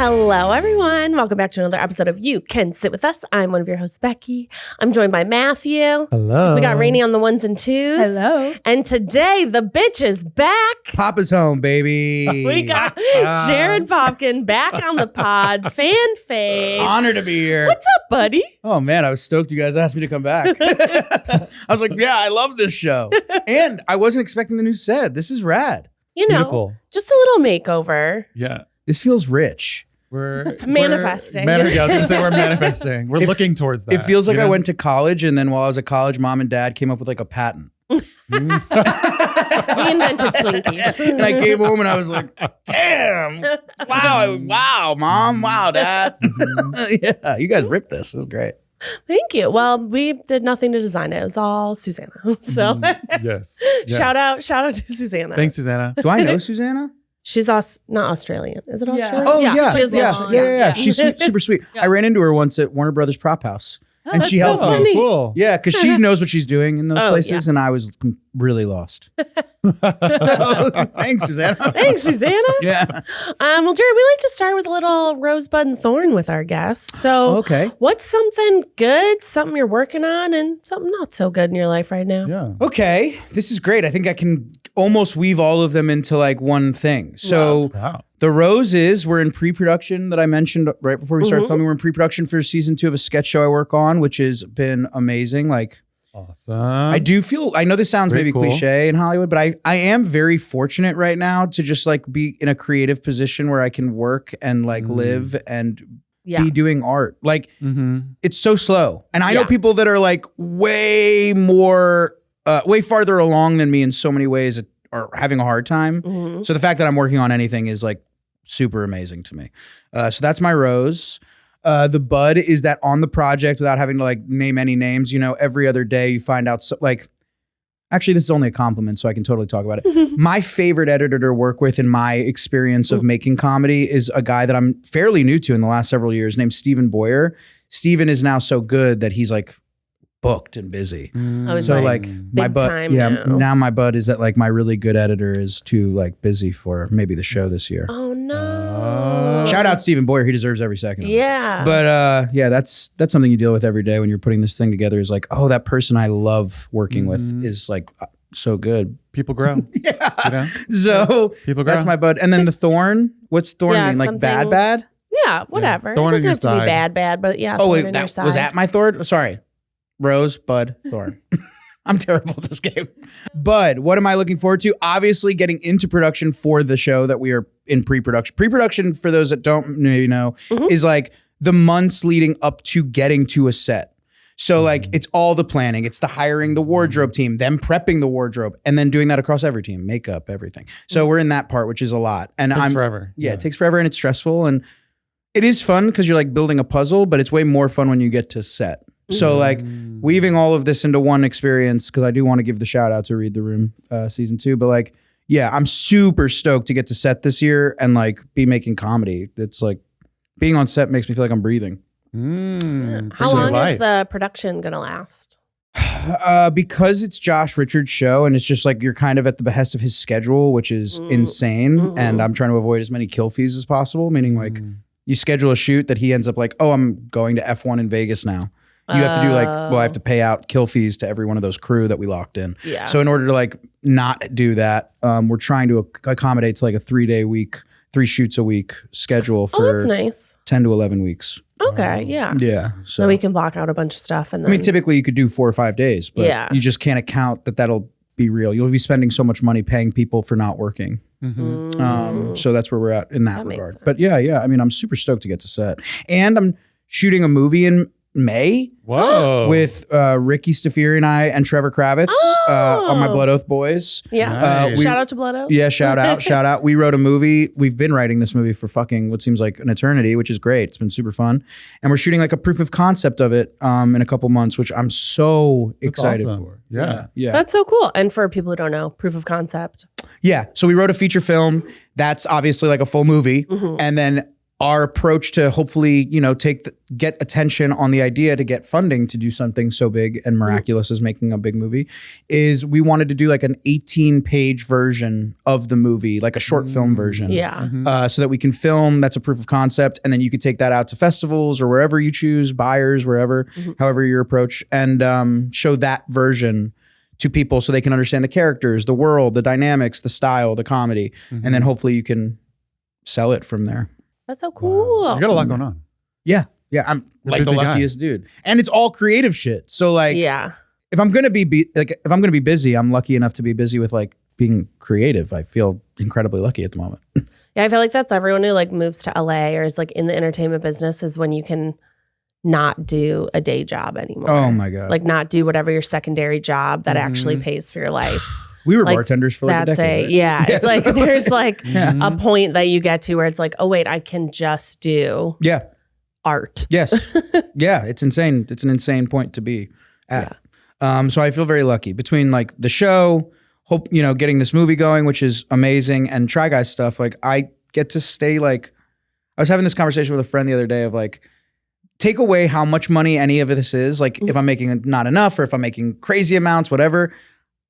Hello, everyone. Welcome back to another episode of You Can Sit With Us. I'm one of your hosts, Becky. I'm joined by Matthew. Hello. We got Rainie on the ones and twos. Hello. And today, the bitch is back. Papa's home, baby. We got Jared Popkin back on the pod. Fan fave. Honor to be here. What's up, buddy? Oh, man, I was stoked you guys asked me to come back. I was like, yeah, I love this show. And I wasn't expecting the new set. This is rad. You know, Beautiful. just a little makeover. Yeah. This feels rich. We're Manifesting. Yeah, I was going to say we're manifesting. We're looking towards that. It feels like I went to college, and then while I was at college, mom and dad came up with like a patent. We invented Slinkies. And I came home and I was like, damn. Wow, mom. Wow, dad. Yeah, you guys ripped this. This is great. Thank you. Well, we did nothing to design it. It was all Susanna. So Yes. shout out to Susanna. Thanks, Susanna. Do I know Susanna? She's not Australian. Is it Australian? Oh, yeah. She is the Australian. Yeah. She's super sweet. I ran into her once at Warner Brothers Prop House. And that's she so helped me. funny. Cool. Yeah, because she knows what she's doing in those Oh, places, and I was really lost. So, thanks, Susanna. Thanks, Susanna. Yeah. Well, Jared, we like to start with a little rosebud and thorn with our guests. So, Okay. what's something good, something you're working on, and something not so good in your life right now? Yeah. Okay. This is great. I think I can almost weave all of them into like one thing. So Wow. the Roses, we're in pre-production that I mentioned right before we started filming. We're in pre-production for season 2 of a sketch show I work on, which has been amazing. Like, Awesome. I do feel, I know this sounds Very maybe cool. cliche in Hollywood, but I am very fortunate right now to just like be in a creative position where I can work and like live and Yeah. be doing art. Like, Mm-hmm. it's so slow. And I know Yeah. people that are like way farther along than me in so many ways that are having a hard time. Mhm. So the fact that I'm working on anything is like super amazing to me. So that's my rose. The bud is that on the project, without having to like name any names, you know, every other day you find out, actually this is only a compliment, so I can totally talk about it. My favorite editor to work with in my experience of making comedy is a guy that I'm fairly new to in the last several years named Stephen Boyer. Stephen is now so good that he's like booked and busy. I was So like, like my big bud, time yeah. now. Now my bud is that like my really good editor is too like busy for maybe the show this year. oh no. Shout out Stephen Boyer, he deserves every second. of it. Yeah. But yeah, that's something you deal with every day when you're putting this thing together. Is like, oh, that person I love working with is like so good. People grow. Yeah. You know? So People grow. that's my bud. And then the thorn. What's thorn Yeah, mean? Like something- bad? yeah, whatever. Thorn it in doesn't your have to be side. bad, but yeah. Oh thorn wait, in your that side. was that my thorn? Sorry. Rose, bud, thorn. I'm terrible at this game. Bud, what am I looking forward to? Obviously getting into production for the show that we are in pre-production. Pre-production, for those that don't maybe know, is like the months leading up to getting to a set. So like it's all the planning. It's the hiring the wardrobe team, them prepping the wardrobe, and then doing that across every team, makeup, everything. So we're in that part, which is a lot. And Takes I'm forever. Yeah, it takes forever and it's stressful. And it is fun because you're like building a puzzle, but it's way more fun when you get to set. So like weaving all of this into one experience, because I do want to give the shout out to Read the Room season 2, but like, yeah, I'm super stoked to get to set this year and like be making comedy. It's like being on set makes me feel like I'm breathing. How long is the production gonna last? Because it's Josh Richards' show and it's just like you're kind of at the behest of his schedule, which is insane. And I'm trying to avoid as many kill fees as possible, meaning like you schedule a shoot that he ends up like, oh, I'm going to F1 in Vegas now. You have to do like, well, I have to pay out kill fees to every one of those crew that we locked in. Yeah. So in order to like not do that, we're trying to accommodate to like a 3-day week, 3 shoots a week schedule Oh, for that's nice. 10 to 11 weeks. Okay, yeah. Yeah. So So we can block out a bunch of stuff, and then I mean, typically you could do 4 or 5 days, but Yeah. you just can't account that that'll be real. You'll be spending so much money paying people for not working. So that's where we're at in that makes regard. sense. But yeah. I mean, I'm super stoked to get to set. And I'm shooting a movie in May Whoa. with Ricky Stafiri and I and Trevor Kravitz on my Oh. Blood Oath Boys. yeah. Nice. Shout out to Blood Oath. Yeah, shout out, shout out. We wrote a movie. We've been writing this movie for fucking what seems like an eternity, which is great. It's been super fun. And we're shooting like a proof of concept of it in a couple months, which I'm so excited awesome. for. Yeah. Yeah. That's so cool. And for people who don't know, proof of concept. Yeah. So we wrote a feature film that's obviously like a full movie. And then our approach to hopefully, get attention on the idea to get funding to do something so big and miraculous as making a big movie is we wanted to do like an 18-page version of the movie, like a short film version. Yeah. So that we can film, that's a proof of concept, and then you could take that out to festivals or wherever you choose, buyers, wherever, however your approach, and show that version to people so they can understand the characters, the world, the dynamics, the style, the comedy, and then hopefully you can sell it from there. That's so cool. You got a lot going on. Yeah. I'm You're a like the busy guy. luckiest dude. And it's all creative shit. So like Yeah. if I'm going to be busy, I'm lucky enough to be busy with like being creative. I feel incredibly lucky at the moment. Yeah, I feel like that's everyone who like moves to LA or is like in the entertainment business is when you can not do a day job anymore. Oh my God. Like not do whatever your secondary job that actually pays for your life. We were Like, bartenders for like a That's decade. a right? yeah. It's like there's like Yeah. a point that you get to where it's like, oh wait, I can just do Yeah. art. Yes. Yeah. It's insane. It's an insane point to be at. So I feel very lucky between like the show, getting this movie going, which is amazing, and Try Guys stuff. Like I get to stay like, I was having this conversation with a friend the other day of like, take away how much money any of this is. Like if I'm making not enough or if I'm making crazy amounts, whatever,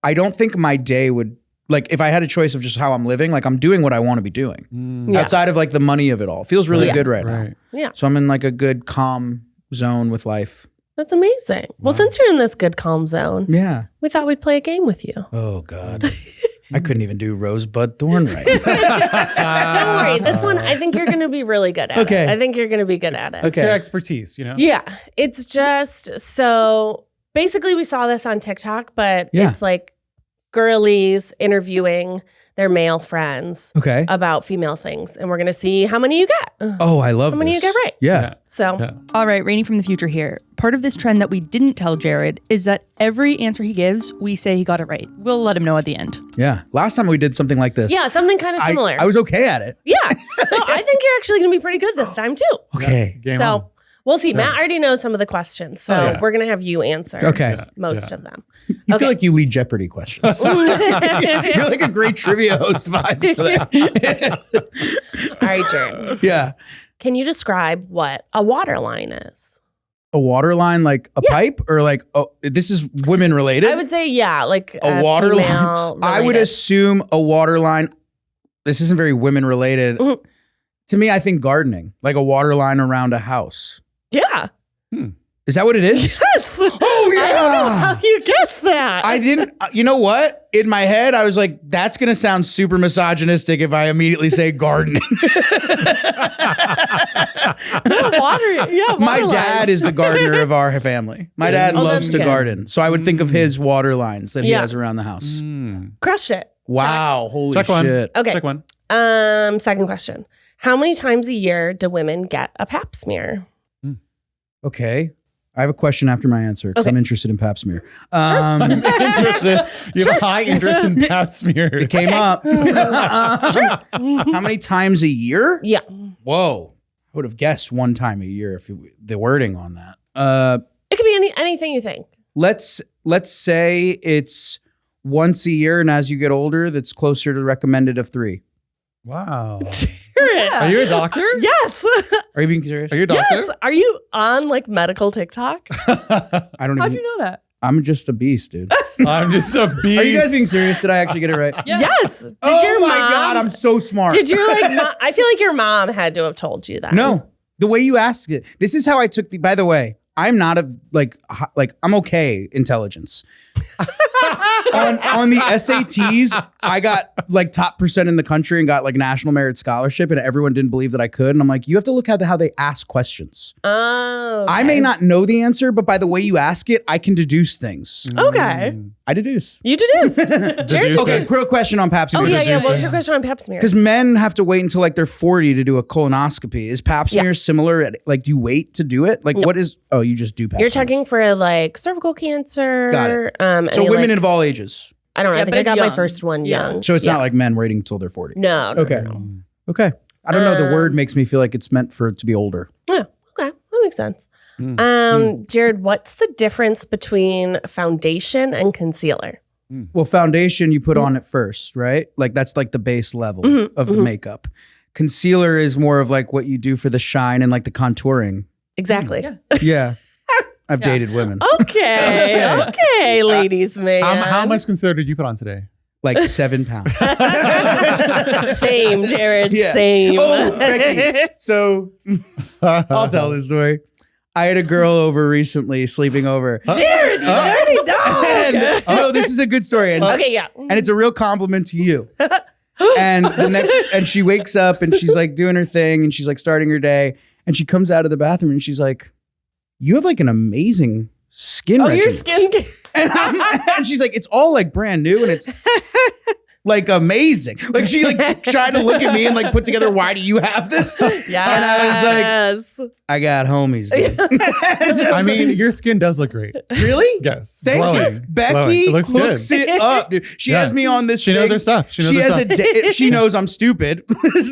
I don't think my day would, like if I had a choice of just how I'm living, like I'm doing what I want to be doing Yeah. outside of like the money of it all. Feels really Yeah. good right now. Right. Yeah. So I'm in like a good calm zone with life. That's amazing. Well, since you're in this good calm zone, Yeah. we thought we'd play a game with you. Oh God. I couldn't even do Rosebud Thorn right. Don't worry. This one, I think you're going to be really good at Okay. it. I think you're going to be good at it. Okay. Their expertise, Yeah. It's just so basically we saw this on TikTok, but Yeah. it's like girlies interviewing their male friends Okay. about female things. And we're going to see how many you get. Oh, I love How many this. you get right? Yeah. So Yeah. All right, Rainie from the future here. Part of this trend that we didn't tell Jared is that every answer he gives, we say he got it right. We'll let him know at the end. Yeah. Last time we did something like this. yeah, something kind of similar. I was okay at it. yeah. So I think you're actually going to be pretty good this time too. Okay. Game on. So we'll see. Matt already knows some of the questions. So Oh, yeah. we're going to have you answer Okay. most of them. You Okay. feel like you lead Jeopardy questions. You're like a great trivia host vibes today. All right, Jared. Yeah. Can you describe what a water line is? A water line, like a pipe, or like, oh, this is women related? I would say, yeah, like a water line. female I would related. assume a water line. This isn't very women related. Mhm. To me, I think gardening, like a water line around a house. Yeah. Is that what it is? Yes. Oh, yeah. I don't know how you guessed that. I didn't, you know what? In my head, I was like, that's going to sound super misogynistic if I immediately say gardening. water. Yeah. My water dad line. is the gardener of our family. My dad Oh, loves that's to good. garden. So I would think of his water lines that he Yeah. has around the house. Crush it. Wow. Holy Check one. shit. Okay. Check one. Second question. How many times a year do women get a pap smear? Okay. I have a question after my answer because Okay. I'm interested in pap smear. Interested. You have a high interest in pap smear. It came up. How many times a year? Yeah. Whoa. I would have guessed one time a year if the wording on that. It could be anything you think. Let's say it's once a year, and as you get older, that's closer to recommended of 3. Wow. Yeah. Are you a doctor? Yes. Are you being serious? Are you a doctor? Yes. Are you on like medical TikTok? I don't How'd even. you know that? I'm just a beast, dude. I'm just a beast. Are you guys being serious? Did I actually get it right? Yes. Did Oh your my mom, God, I'm so smart. Did your I feel like your mom had to have told you that. No, the way you asked it. This is how I took by the way, I'm not a like I'm okay intelligence. on the SATs, I got like top % in the country and got like national merit scholarship, and everyone didn't believe that I could. And I'm like, you have to look at how they ask questions. Oh. I may not know the answer, but by the way you ask it, I can deduce things. Okay. I deduce. You deduced. Jared Deduced. Okay, deduced. quick question on pap Oh smear. yeah. What was your question on pap smear? Because men have to wait until like they're 40 to do a colonoscopy. Is pap smear similar? Like, do you wait to do it? Like, what is? Oh, you just do pap. You're smears. checking for like cervical cancer. Got it. any, So women like, of all ages. I don't know. Yeah, I think but I it's got my young. first one Yeah. young. So it's Yeah. not like men waiting until they're 40. No. Okay. No. Okay. I don't know. The word makes me feel like it's meant for it to be older. Yeah. Okay. That makes sense. Jared, what's the difference between foundation and concealer? Well, foundation you put on it first, right? Like that's like the base level of the makeup. concealer is more of like what you do for the shine and like the contouring. Exactly. Yeah. I've dated women. Okay, ladies, man. How much concealer did you put on today? Like 7 pounds. Same, Jared. Yeah. Same. Oh, Becky. So I'll tell this story. I had a girl over recently sleeping over. Jared, you dirty dog. No, this is a good story. And, Okay, yeah. and it's a real compliment to you. And she wakes up and she's like doing her thing and she's like starting her day. And she comes out of the bathroom and she's like, you have like an amazing skin regimen. Your skin. And she's like, it's all like brand new and it's like amazing. Like she like tried to look at me and like put together, why do you have this? Yeah. And I was like, I got homies, dude. I mean, your skin does look great. Really? Yes. Thank Glowing. you. Becky Glowing. It looks good. hooks it up, dude. She has me on this She knows thing. her stuff. She knows She her has stuff. she knows I'm stupid.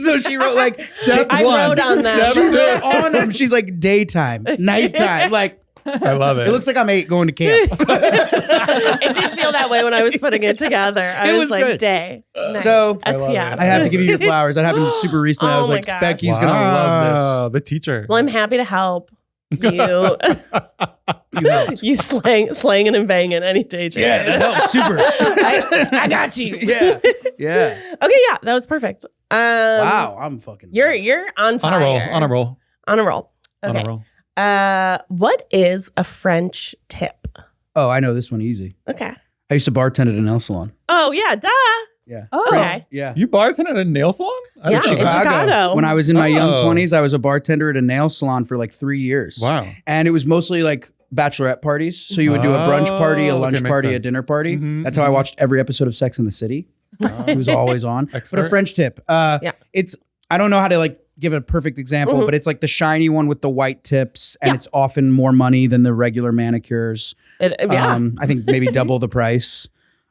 So she wrote like tip I one. wrote on that. She wrote on them. She's like daytime, nighttime. Like I love it. it looks like I'm 8 going to camp. It did feel that way when I was putting it together. I It was was like, good. day. Night, So SPF. I have to give you your flowers. That happened super recently. I Oh was my like, gosh. Becky's gonna love Wow, the teacher. Well, I'm happy to help you. You helped. You slanging and banging any day, Jared. Yeah, it helped. Super. I got you. Yeah. Yeah. Okay, yeah, that was perfect. Wow, I'm fucking. You're on fire. On a roll. On a roll. Okay. On a roll. What is a French tip? Oh, I know this one easy. Okay. I used to bartend at a nail salon. Oh yeah, duh. Yeah. Oh, Okay. Yeah. You bartended at a nail salon? I Yeah, didn't know in that. Chicago. When I was in my young Oh. 20s, I was a bartender at a nail salon for like 3 years. Wow. And it was mostly like bachelorette parties. So you would do a brunch party, a Oh, lunch okay, makes party, a sense. dinner party. Mhm, That's how I watched every episode of Sex and the City. It was always on. But a Expert. French tip. Yeah. It's, I don't know how to like give a perfect example, but it's like the shiny one with the white tips. And Yeah. it's often more money than the regular manicures. Yeah. I think maybe double the price.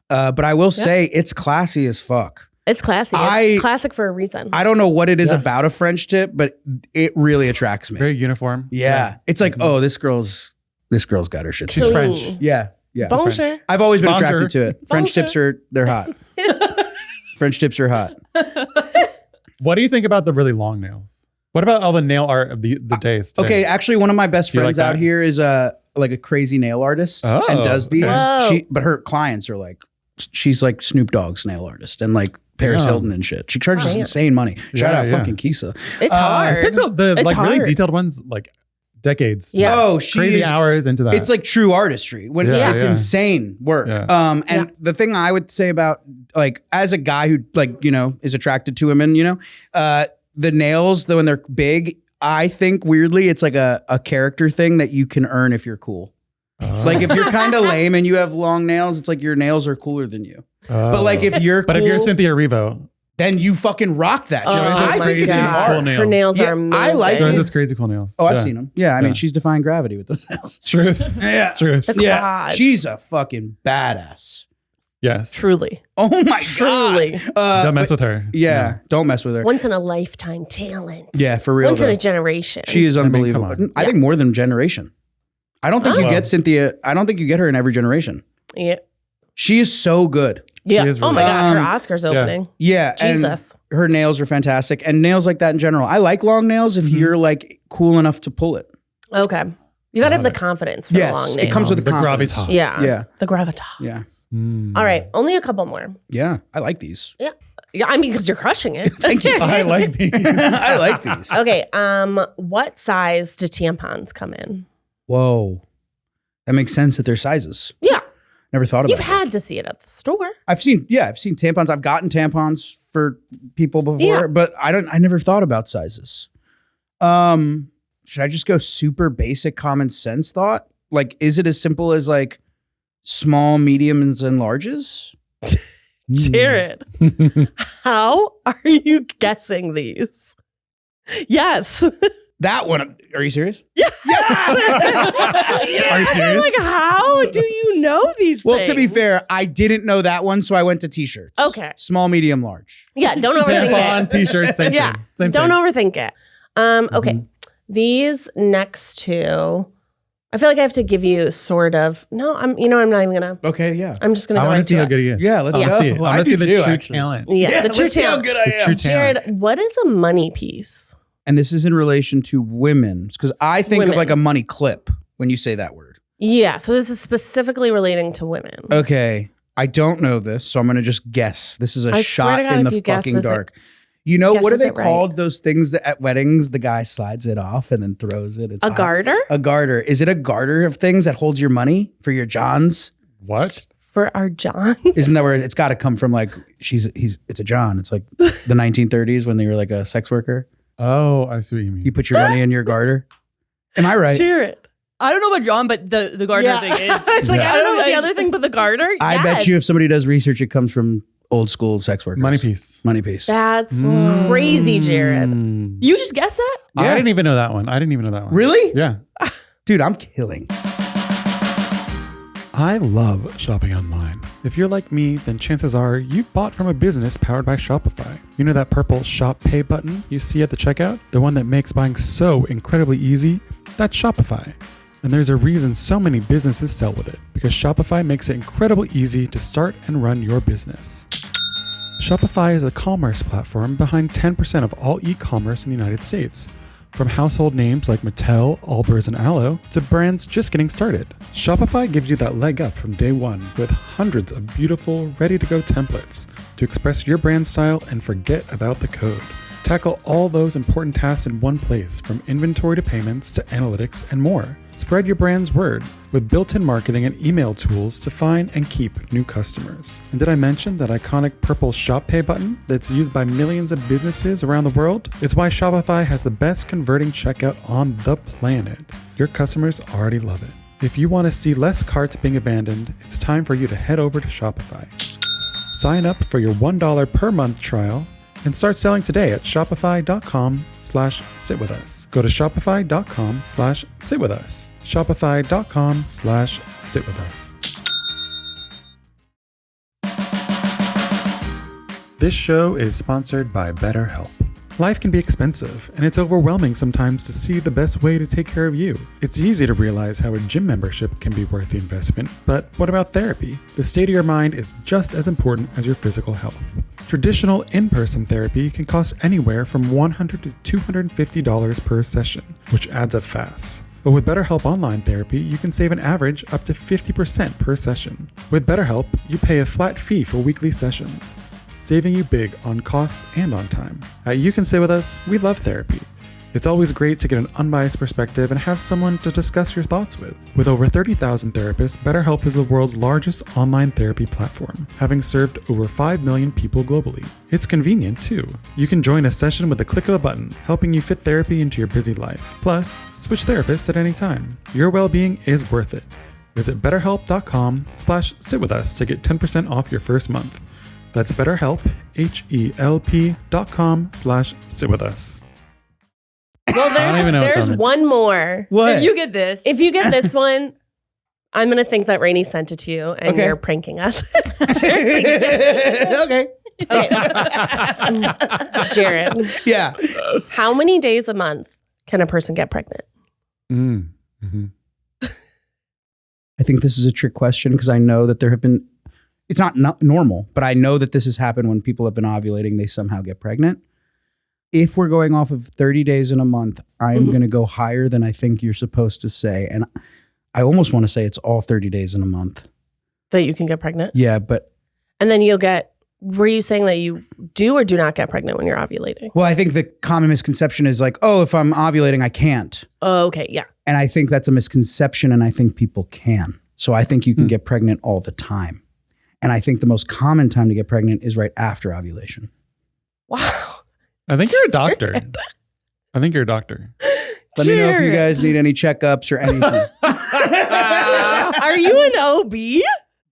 But I will say it's classy as fuck. It's classy. It's classic for a reason. I don't know what it is Yeah. about a French tip, but it really attracts me. Very uniform. Yeah. It's like, oh, this girl's got her shit. She's together. French. Clean. Yeah. Yeah. Bonjour. I've always been Bonjour. attracted to it. French Bonjour. tips they're hot. French tips are hot. What do you think about the really long nails? What about all the nail art of the days today? Okay, actually, one of my best Do you friends like out that? here is like a crazy nail artist Oh, and does these. okay. Whoa. But her clients are like, she's like Snoop Dogg's nail artist and like Paris Yeah. Hilton and shit. She charges Damn. insane money. Shout Yeah, out yeah. fucking Kisa. It's hard. It takes the It's like really hard. detailed ones like decades. Yeah. Oh, she Crazy is. hours into that. It's like true artistry when Yeah, it's yeah. insane work. Yeah. And the thing I would say about like as a guy who like, you know, is attracted to women, you know, the nails though when they're big, I think weirdly it's like a character thing that you can earn if you're cool. Like if you're kind of lame and you have long nails, it's like your nails are cooler than you. But like if you're But cool, if you're Cynthia Erivo, then you fucking rock that shit. Oh, I my think it's an God. art. Cool nails. Her nails Yeah, are amazing. I like she has it. its crazy cool nails. Oh, I've Yeah. seen them. Yeah, I mean, Yeah. she's defying gravity with those nails. Truth. Yeah. Truth. The Yeah, quads. she's a fucking badass. Yes. Truly. Oh my Truly. god. Don't mess with her. Yeah, don't mess with her. Once in a lifetime talent. Yeah, for real. Once in though. a generation. She is mean, unbelievable. come on. I think more than generation. I don't think you Oh. get Cynthia. I don't think you get her in every generation. Yeah. She is so good. Yeah. She is Oh my really- God. Her Oscars opening. Yeah, Jesus. and her nails are fantastic, and nails like that in general. I like long nails if you're like cool enough to pull it. Okay. You got to have the confidence for the Yes, long it nails. comes with The confidence. gravitas. Yeah. Yeah. The gravitas. Yeah, Mm. All right. Only a couple more. yeah. I like these. Yeah. Yeah. I mean, because you're crushing it. Thank you. I like these. I like these. Okay. What size do tampons come in? Whoa, that makes sense that they're sizes. Yeah. Never thought about. You've it. had to see it at the store. I've seen tampons. I've gotten tampons for people before, Yeah. but I never thought about sizes. Should I just go super basic common sense thought? Like, is it as simple as like small, mediums, and larges? Jared, how are you guessing these? Yes. That one. Are you serious? Yeah. Are you serious? Like, how do you know these Well, things? to be fair, I didn't know that one, so I went to t-shirts. Okay. Small, medium, large. Yeah, don't overthink Tampon, it. t-shirts, same Yeah, thing. Same don't thing. overthink it. Okay, these next two I feel like I have to give you sort of. No, I'm not even gonna. Okay, yeah. I'm just gonna I go want to right see to how it. good he is. Yeah, let's I want go. to see it. I I want to do see the too, true actually. talent. Yeah, the true let's see how talent. good I am. True talent. Jared, what is a money piece? And this is in relation to women, because I think of Women. like a money clip when you say that word. Yeah, so this is specifically relating to women. Okay, I don't know this, so I'm going to just guess. This is a I swear shot to God, in if the you guess fucking this, dark. You know, what are guesses they it right. called? Those things that at weddings, the guy slides it off and then throws it. It's A hot. garter A garter. Is it a garter of things that holds your money for your Johns? What? for our Johns. Isn't that where it's got to come from? Like it's a John. It's like the 1930s when they were like a sex worker. Oh, I see what you mean. You put your money in your garter. Am I right? Jared. I don't know about John, but the garter thing is. It's like, Yeah. I don't know about the other thing, but the garter. I bet Yes. you if somebody does research, it comes from old school sex workers. Money piece. Money piece. That's crazy, Jared. Mm. You just guessed that? Yeah. I didn't even know that one. Really? Yeah. Dude, I'm killing. I love shopping online. If you're like me, then chances are you bought from a business powered by Shopify. You know that purple Shop Pay button you see at the checkout? The one that makes buying so incredibly easy? That's Shopify. And there's a reason so many businesses sell with it, because Shopify makes it incredibly easy to start and run your business. Shopify is a commerce platform behind 10% of all e-commerce in the United States. From household names like Mattel, Allbirds, and Aloe, to brands just getting started. Shopify gives you that leg up from day one with hundreds of beautiful, ready-to-go templates to express your brand style and forget about the code. Tackle all those important tasks in one place, from inventory to payments to analytics and more. Spread your brand's word with built-in marketing and email tools to find and keep new customers. And did I mention that iconic purple Shop Pay button that's used by millions of businesses around the world? It's why Shopify has the best converting checkout on the planet. Your customers already love it. If you want to see less carts being abandoned, it's time for you to head over to Shopify. Sign up for your $1 per month trial and start selling today at shopify.com/sitwithus. Go to shopify.com/sitwithus. Shopify.com/sitwithus. This show is sponsored by BetterHelp. Life can be expensive, and it's overwhelming sometimes to see the best way to take care of you. It's easy to realize how a gym membership can be worth the investment, but what about therapy? The state of your mind is just as important as your physical health. Traditional in-person therapy can cost anywhere from $100 to $250 per session, which adds up fast. But with BetterHelp Online Therapy, you can save an average up to 50% per session. With BetterHelp, you pay a flat fee for weekly sessions, saving you big on costs and on time. At You Can Sit With Us, we love therapy. It's always great to get an unbiased perspective and have someone to discuss your thoughts with. With over 30,000 therapists, BetterHelp is the world's largest online therapy platform, having served over 5 million people globally. It's convenient, too. You can join a session with the click of a button, helping you fit therapy into your busy life. Plus, switch therapists at any time. Your well-being is worth it. Visit betterhelp.com/sitwithus to get 10% off your first month. That's BetterHelp, HELP.com/sitwithus. Well, don't even know what there's that is. one more. What? If you get this. If you get this one, I'm going to think that Rainie sent it to you and Okay. you're pranking us. Okay. Okay. Jared, Yeah. how many days a month can a person get pregnant? Mm-hmm. I think this is a trick question because I know that there have been, it's not normal, but I know that this has happened when people have been ovulating, they somehow get pregnant. If we're going off of 30 days in a month, I'm going to go higher than I think you're supposed to say. And I almost want to say it's all 30 days in a month. That you can get pregnant? Yeah, but And then were you saying that you do or do not get pregnant when you're ovulating? well, I think the common misconception is like, oh, if I'm ovulating, I can't. Oh, okay. Yeah. And I think that's a misconception, and I think people can. So I think you can get pregnant all the time. And I think the most common time to get pregnant is right after ovulation. Wow. I think you're a doctor. I think you're a doctor. Let me know if you Jared. guys need any checkups or anything. Are you an OB?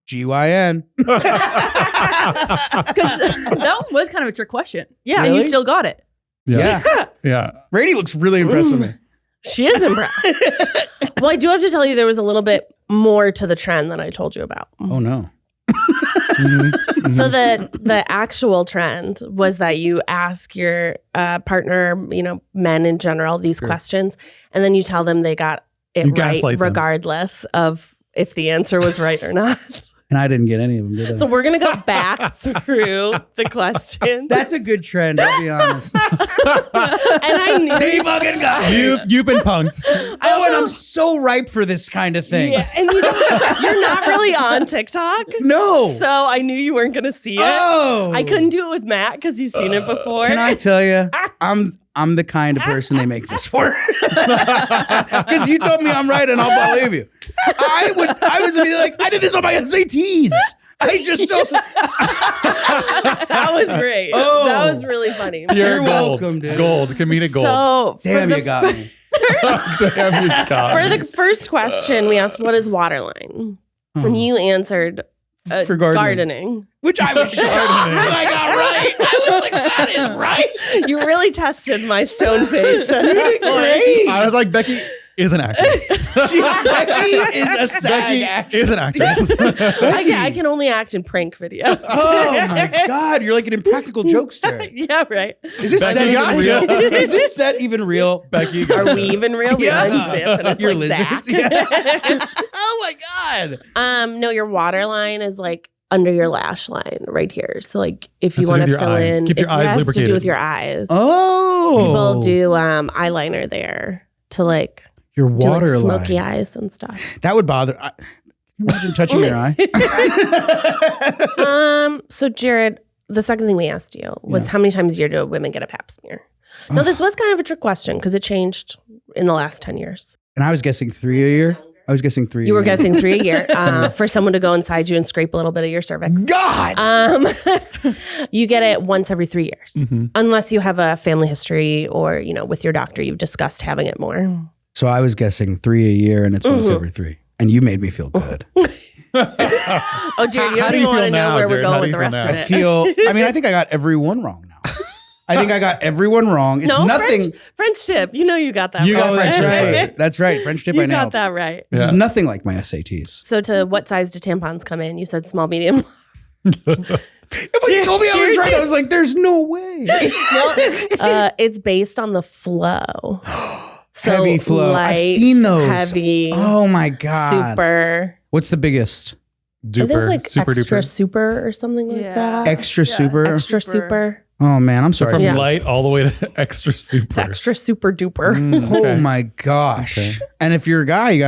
GYN. Because that one was kind of a trick question. Yeah. And you Really? still got it. Yeah. Yeah. Yeah. Rainie looks really impressed with me. She is impressed. Well, I do have to tell you there was a little bit more to the trend than I told you about. Oh, no. So the actual trend was that you ask your partner, men in general, these questions, and then you tell them they got You right gaslight them. regardless of if the answer was right or not. And I didn't get any of them, did I? So we're going to go back through the questions. That's a good trend, I'll be honest. And I knew They fucking got me. You've been punked. Oh, and I'm so ripe for this kind of thing. Yeah, and you're not really on TikTok. No. So I knew you weren't going to see it. Oh. I couldn't do it with Matt because he's seen it before. Can I tell you, I'm the kind of person they make this for. Because you told me I'm right and I'll believe you. I was immediately like, I did this on my SATs. I just don't. That was great. Oh. That was really funny. You're gold. welcome, dude. Gold. Comedic gold. So Damn, you got me. Damn, you got For me. the first question, we asked, what is waterline? And you answered For gardening. Which I was shocked that I got right. I was like, that is right. You really tested my stone face. You did great. I was like, Becky is an actress. Becky is a SAG actress. Is an actress. I can only act in prank videos. Oh my God, you're like an impractical jokester. Yeah, right. Is this Becky set even gotcha. real? Is this set even real? Becky, Are we even real? Yeah. Unzip and it's You're like lizards. Zach. Yeah. Oh my God. No, your water line is like under your lash line right here. So like if you Has to want do to with your fill eyes. in, Keep your it eyes has to do lubricated. with your eyes. Oh. People do eyeliner there to like your do like water smoky line. eyes and stuff. That would bother. Can you imagine touching your eye? So Jared, the second thing we asked you was how many times a year do women get a pap smear? Now this was kind of a trick question because it changed in the last 10 years. And I was guessing 3 a year. I was guessing 3. You were a year. guessing 3 a year for someone to go inside you and scrape a little bit of your cervix. God. You get it once every 3 years, unless you have a family history or, with your doctor, you've discussed having it more. So I was guessing 3 a year, and it's once every 3. And you made me feel good. Oh, Jared, you How don't do even you want to feel know now, where we're Jared? How going do with the you rest feel of it. I think I got everyone wrong now. I think I got everyone wrong. It's No, nothing. French tip. You know you got that You right. got Oh, that's French right. That's right. French tip I You got nailed. that right. This is Yeah. nothing like my SATs. So to what size do tampons come in? You said small, medium. When you told me I was right, I was like, there's no way. It's based on the flow. So Heavy flow. I've light, seen those. Heavy, Oh my God. super. What's the biggest? I think Duper. like Super extra duper. super or something like that. Extra super? Extra super. Oh man, I'm sorry. From Yeah. light all the way to extra super. Extra super duper. Oh my gosh. Okay. And if you're a guy, you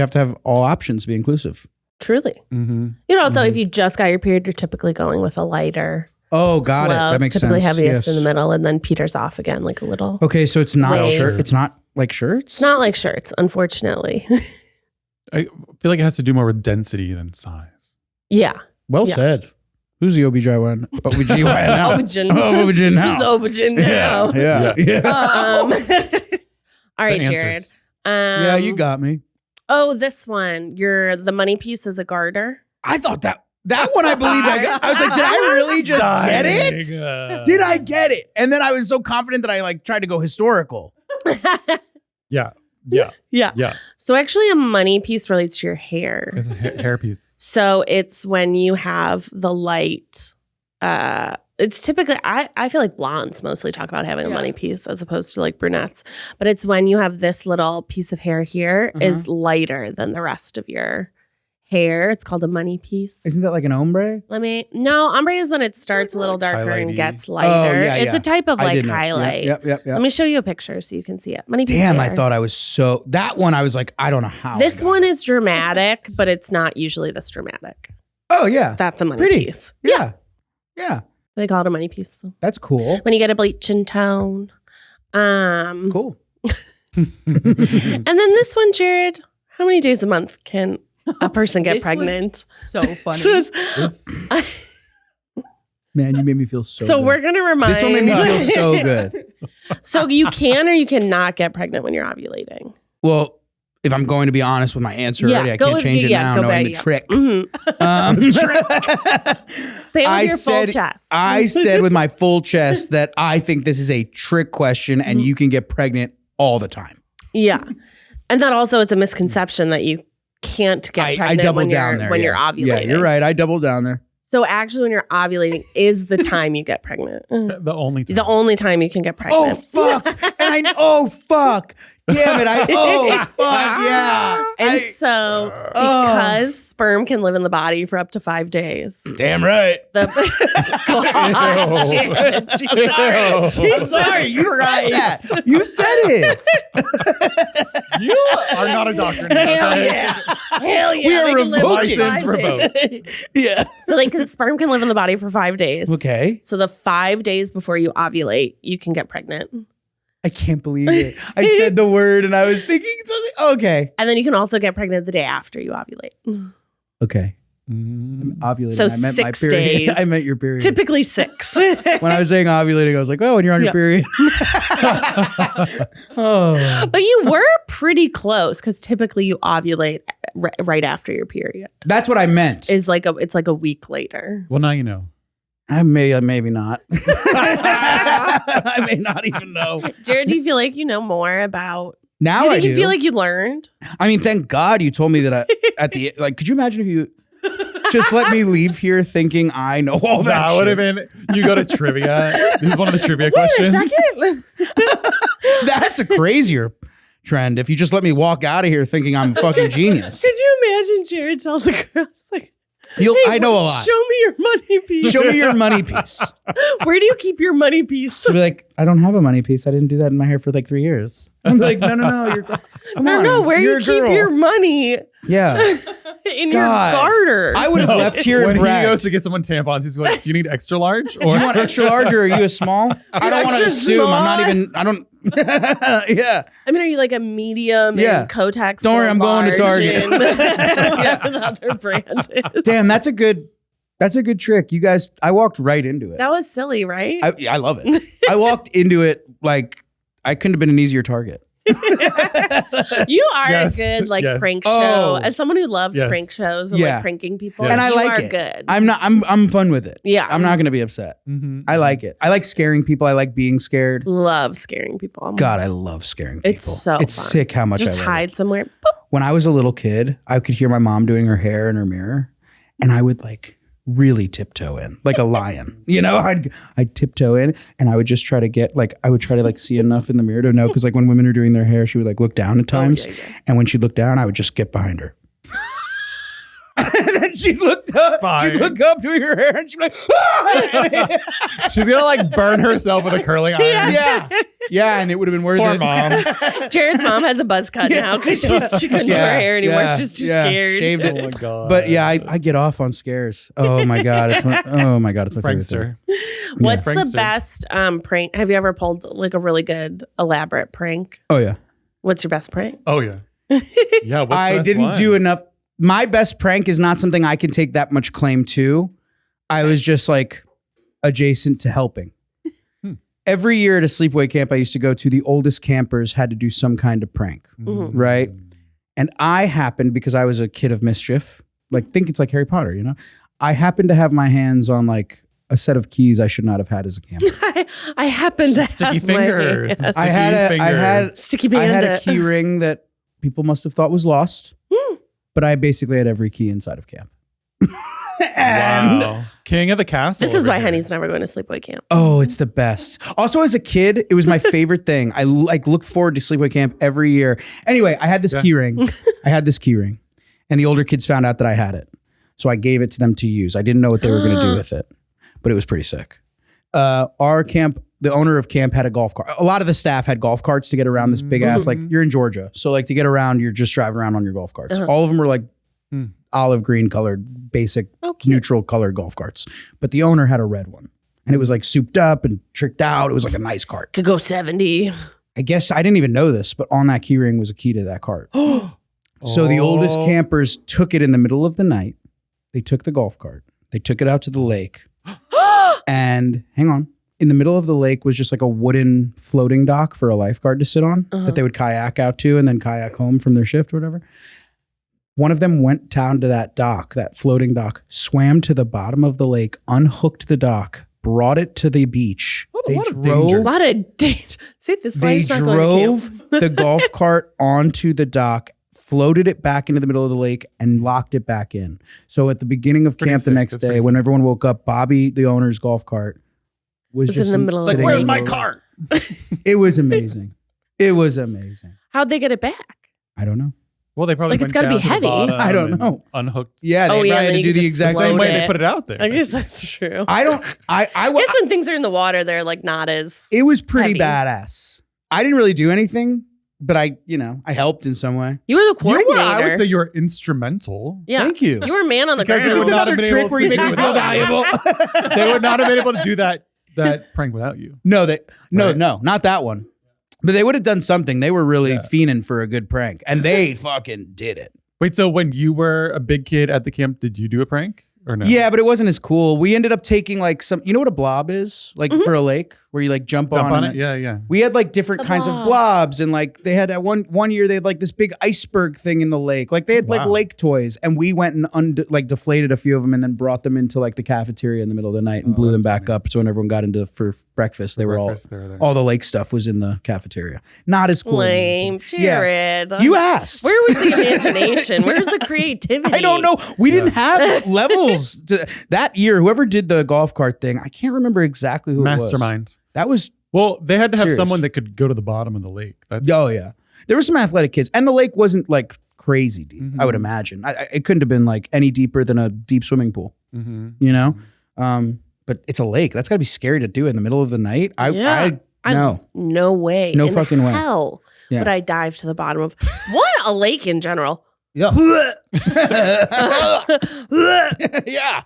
have to have all options be inclusive. Truly. Mm-hmm. So if you just got your period, you're typically going with a lighter Oh, got it. flow. That makes It's typically sense. heaviest Yes. in the middle and then peters off again like a little. Okay, so it's not Wave. shirt. It's not like shirts? It's not like shirts, unfortunately. I feel like it has to do more with density than size. Yeah. Well Yeah. said. Who's the OBGYN? OBGYN now. Obagin. OBGYN now. Who's the Obagin now? Yeah. All right, The Jared. answers. Yeah, you got me. Oh, this one. The money piece is a garter. I thought that one I believed I got. I was like, did I really just get it? Did I get it? And then I was so confident that I like tried to go historical. Yeah. Yeah. Yeah. Yeah. So actually a money piece relates to your hair. It's a hair piece. So it's when you have the light, it's typically, I feel like blondes mostly talk about having a money piece as opposed to like brunettes. But it's when you have this little piece of hair here is lighter than the rest of your hair. It's called a money piece. Isn't that like an ombre? No, ombre is when it starts a little darker and Highlighty. gets lighter. yeah, It's yeah. a type of I like did know. highlight. Yep. Let me show you a picture so you can see it. Money piece Damn, I hair. thought I was so. That one, I was like, I don't know how. This I got one it. is dramatic, but it's not usually this dramatic. Oh, yeah. That's a money Pretty. piece. Yeah. They call it a money piece. Though. That's cool. When you get a bleach and tone. Cool. And then this one, Jared, how many days a month can a person get This was pregnant? so funny. So, it's- Man, you made me feel so so good. we're going to remind. This one made me feel so good. So you can or you cannot get pregnant when you're ovulating. Well, if I'm going to be honest with my answer Yeah, already, I go can't with- change it yeah, now go knowing back, the yeah. trick. Say it with I your full said- chest. I said with my full chest that I think this is a trick question and you can get pregnant all the time. Yeah. And that also is a misconception that you can't get I pregnant doubled when you're, down there. when yeah. you're ovulating. Yeah, you're right. I doubled down there. So actually when you're ovulating is the time you get pregnant. The only time. The only time you can get Oh, pregnant. fuck. Oh fuck. Damn it. Yeah. And so, because sperm can live in the body for up to 5 days. Damn right. God, I'm sorry. You said that. You said it. You are not a doctor. Hell yeah. Hell yeah. We are They can live revoking. for 5 days. Yeah. So like sperm can live in the body for 5 days. Okay. So the 5 days before you ovulate, you can get pregnant. I can't believe it. I said the word and I was thinking something. Okay. And then you can also get pregnant the day after you ovulate. Okay. Ovulating. So I meant 6 my period. days. I meant your period. Typically 6. When I was saying ovulating, I was like, oh, when you're on your period. Oh. But you were pretty close because typically you ovulate right after your period. That's what I meant. It's like a week later. Well, now you know. I maybe not. I may not even know. Jared, do you feel like you know more about? Now I do. You feel like you learned? I mean, thank God you told me that at the like. Could you imagine if you just let me leave here thinking I know all that? That would have been. You go to trivia. This is one of the trivia questions. Wait a second. That's a crazier trend. If you just let me walk out of here thinking I'm a fucking genius. Could you imagine Jared tells a girl like, I know a lot. Show me your money piece. Show me your money piece. Where do you keep your money piece? She'll be like, I don't have a money piece. I didn't do that in my hair for like 3 years. I'm like, no. You're come on, No, where you're you a keep girl. your money Yeah. in God. your garter. I would have left here when and he goes to get someone tampons, he's like, "You need extra large, or Do you want extra large or are you a small? I don't want to Extra assume. I'm not small? even. I don't. Yeah. I mean, are you like a medium Yeah. in Kotex? Don't worry, I'm going to Target. Whatever the other brand is. Damn, that's a good trick. You guys, I walked right into it. That was silly, right? I love it. I walked into it like I couldn't have been an easier target. You are Yes, a good yes. prank Oh. show. As someone who loves Yes. prank shows and Yeah. like pranking people, And I you like are it. good. I'm fun with it. Yeah. I'm not going to be upset. Mhm. I like it. I like scaring people. I like being scared. Love scaring people. God, I love scaring people. It's so It's fun. sick how much Just I love hide it. somewhere. Boop. When I was a little kid, I could hear my mom doing her hair in her mirror, and I would like really tiptoe in like a lion. You know, I'd tiptoe in, and I would just try to get like I would try to like see enough in the mirror to know, because like when women are doing their hair, she would like look down at times, yeah. and when she'd look down, I would just get behind her. And then she'd look up, she'd look up doing her hair, and she'd be like, ah! She's gonna like burn herself with a curling iron. yeah, and it would have been worth Poor it. mom. Jared's mom has a buzz cut now because she couldn't do her hair anymore. She's just too scared. Shaved it. Oh my god. But yeah, I get off on scares. Oh my god, it's my favorite thing. prankster. What's the Prankster. best prank? Have you ever pulled like a really good elaborate prank? Oh yeah. What's your best prank? Oh yeah. Yeah. What's the I best didn't one? do enough. My best prank is not something I can take that much claim to. I was just like adjacent to helping. Every year at a sleepaway camp I used to go to, the oldest campers had to do some kind of prank, right? And I happened, because I was a kid of mischief, like think it's like Harry Potter, you know? I happened to have my hands on like a set of keys I should not have had as a camper. I happen to Sticky have my fingers. hand. I had Sticky I had a bandit. key ring that people must have thought was lost, but I basically had every key inside of camp. Wow. King of the castle. This is over why here. Henny's never going to sleepaway camp. Oh, it's the best. Also, as a kid, it was my favorite thing. I like look forward to sleepaway camp every year. Anyway, I had this key ring. And the older kids found out that I had it. So I gave it to them to use. I didn't know what they were going to do with it, but it was pretty sick. Our camp, the owner of camp had a golf cart. A lot of the staff had golf carts to get around this big ass, like you're in Georgia. So like to get around, you're just driving around on your golf carts. All of them were like olive green colored, basic, neutral colored golf carts. But the owner had a red one, and it was like souped up and tricked out. It was like a nice cart. Could go 70. I guess I didn't even know this, but on that key ring was a key to that cart. So the oldest campers took it in the middle of the night. They took the golf cart. They took it out to the lake. And hang on. In the middle of the lake was just like a wooden floating dock for a lifeguard to sit on that they would kayak out to and then kayak home from their shift or whatever. One of them went down to that dock, that floating dock, swam to the bottom of the lake, unhooked the dock, brought it to the beach. A lot of danger. A lot of danger. See, this is why They he's not going to drove camp. the golf cart onto the dock, floated it back into the middle of the lake, and locked it back in. So at the beginning of Pretty camp the sick. next That's day, pretty when sick. everyone woke up, Bobby, the owner's golf cart, was Was just in the middle of the sitting lake. Where's in my the- cart? It was amazing. It was amazing. How'd they get it back? I don't know. Well, they probably Like, it's went gotta be down to the heavy. bottom I don't and know. Unhooked. Yeah, they Oh, probably yeah, had then to you do the just exact Same same way float they it. put it out there. I guess that's true. I don't. I guess when things are in the water, they're like not as. It was pretty Heavy. badass. I didn't really do anything, but I helped in some way. You were the You coordinator. were, I would say you were instrumental. Yeah. Thank you. You were a man on the Because ground. they Is would this not have another been trick able where you to make me do feel without you. valuable? They would not have been able to do that prank without you. No, Right. not that one. But they would have done something. They were really Yeah. fiending for a good prank, and they fucking did it. Wait, so when you were a big kid at the camp, did you do a prank or no? Yeah, but it wasn't as cool. We ended up taking like some. You know what a blob is? Like for a lake where you like jump Jump on and it? Yeah. We had like different A kinds of blob. blobs, and like they had at one year they had like this big iceberg thing in the lake. Like they had like Wow. lake toys, and we went and like deflated a few of them, and then brought them into like the cafeteria in the middle of the night and Oh, blew them that's back funny. up. So when everyone got into for breakfast, they were Breakfast, they were there. all the lake stuff was in the cafeteria. Not as cool. Lame, Yeah. Jared. You asked. Where was the imagination? Where's the creativity? I don't know. We didn't have levels that year. Whoever did the golf cart thing, I can't remember exactly who it was. Mastermind. That was. Well, they had to have Serious. someone that could go to the bottom of the lake. That's, Oh yeah, there were some athletic kids, and the lake wasn't like crazy deep. I would Mhm. imagine. It couldn't have been like any deeper than a deep swimming pool. Mhm. You know, but it's a lake. That's got to be scary to do in the middle of the night. Yeah. No. No way. No in fucking way. hell Yeah. would I dive to the bottom of a lake in general. Yeah. Like, Yeah.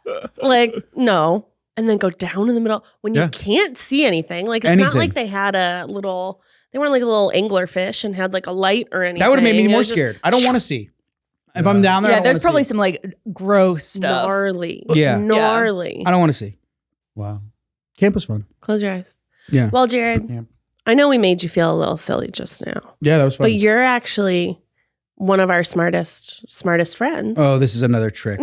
no. And then go down in the middle when you Yeah. can't see anything. Like, it's not Anything. like they had they weren't like a little angler fish and had like a light or anything. That would have made me It more was just scared. I don't want to see. If I'm down there, I Yeah, don't there's wanna probably see. some like gross stuff. gnarly. Yeah. Gnarly. I don't want to see. Wow. Camp was fun. Close your eyes. Yeah. Well, Jared, Yeah. I know we made you feel a little silly just now, Yeah, that was fun. but you're actually one of our smartest friends. Oh, this is another trick.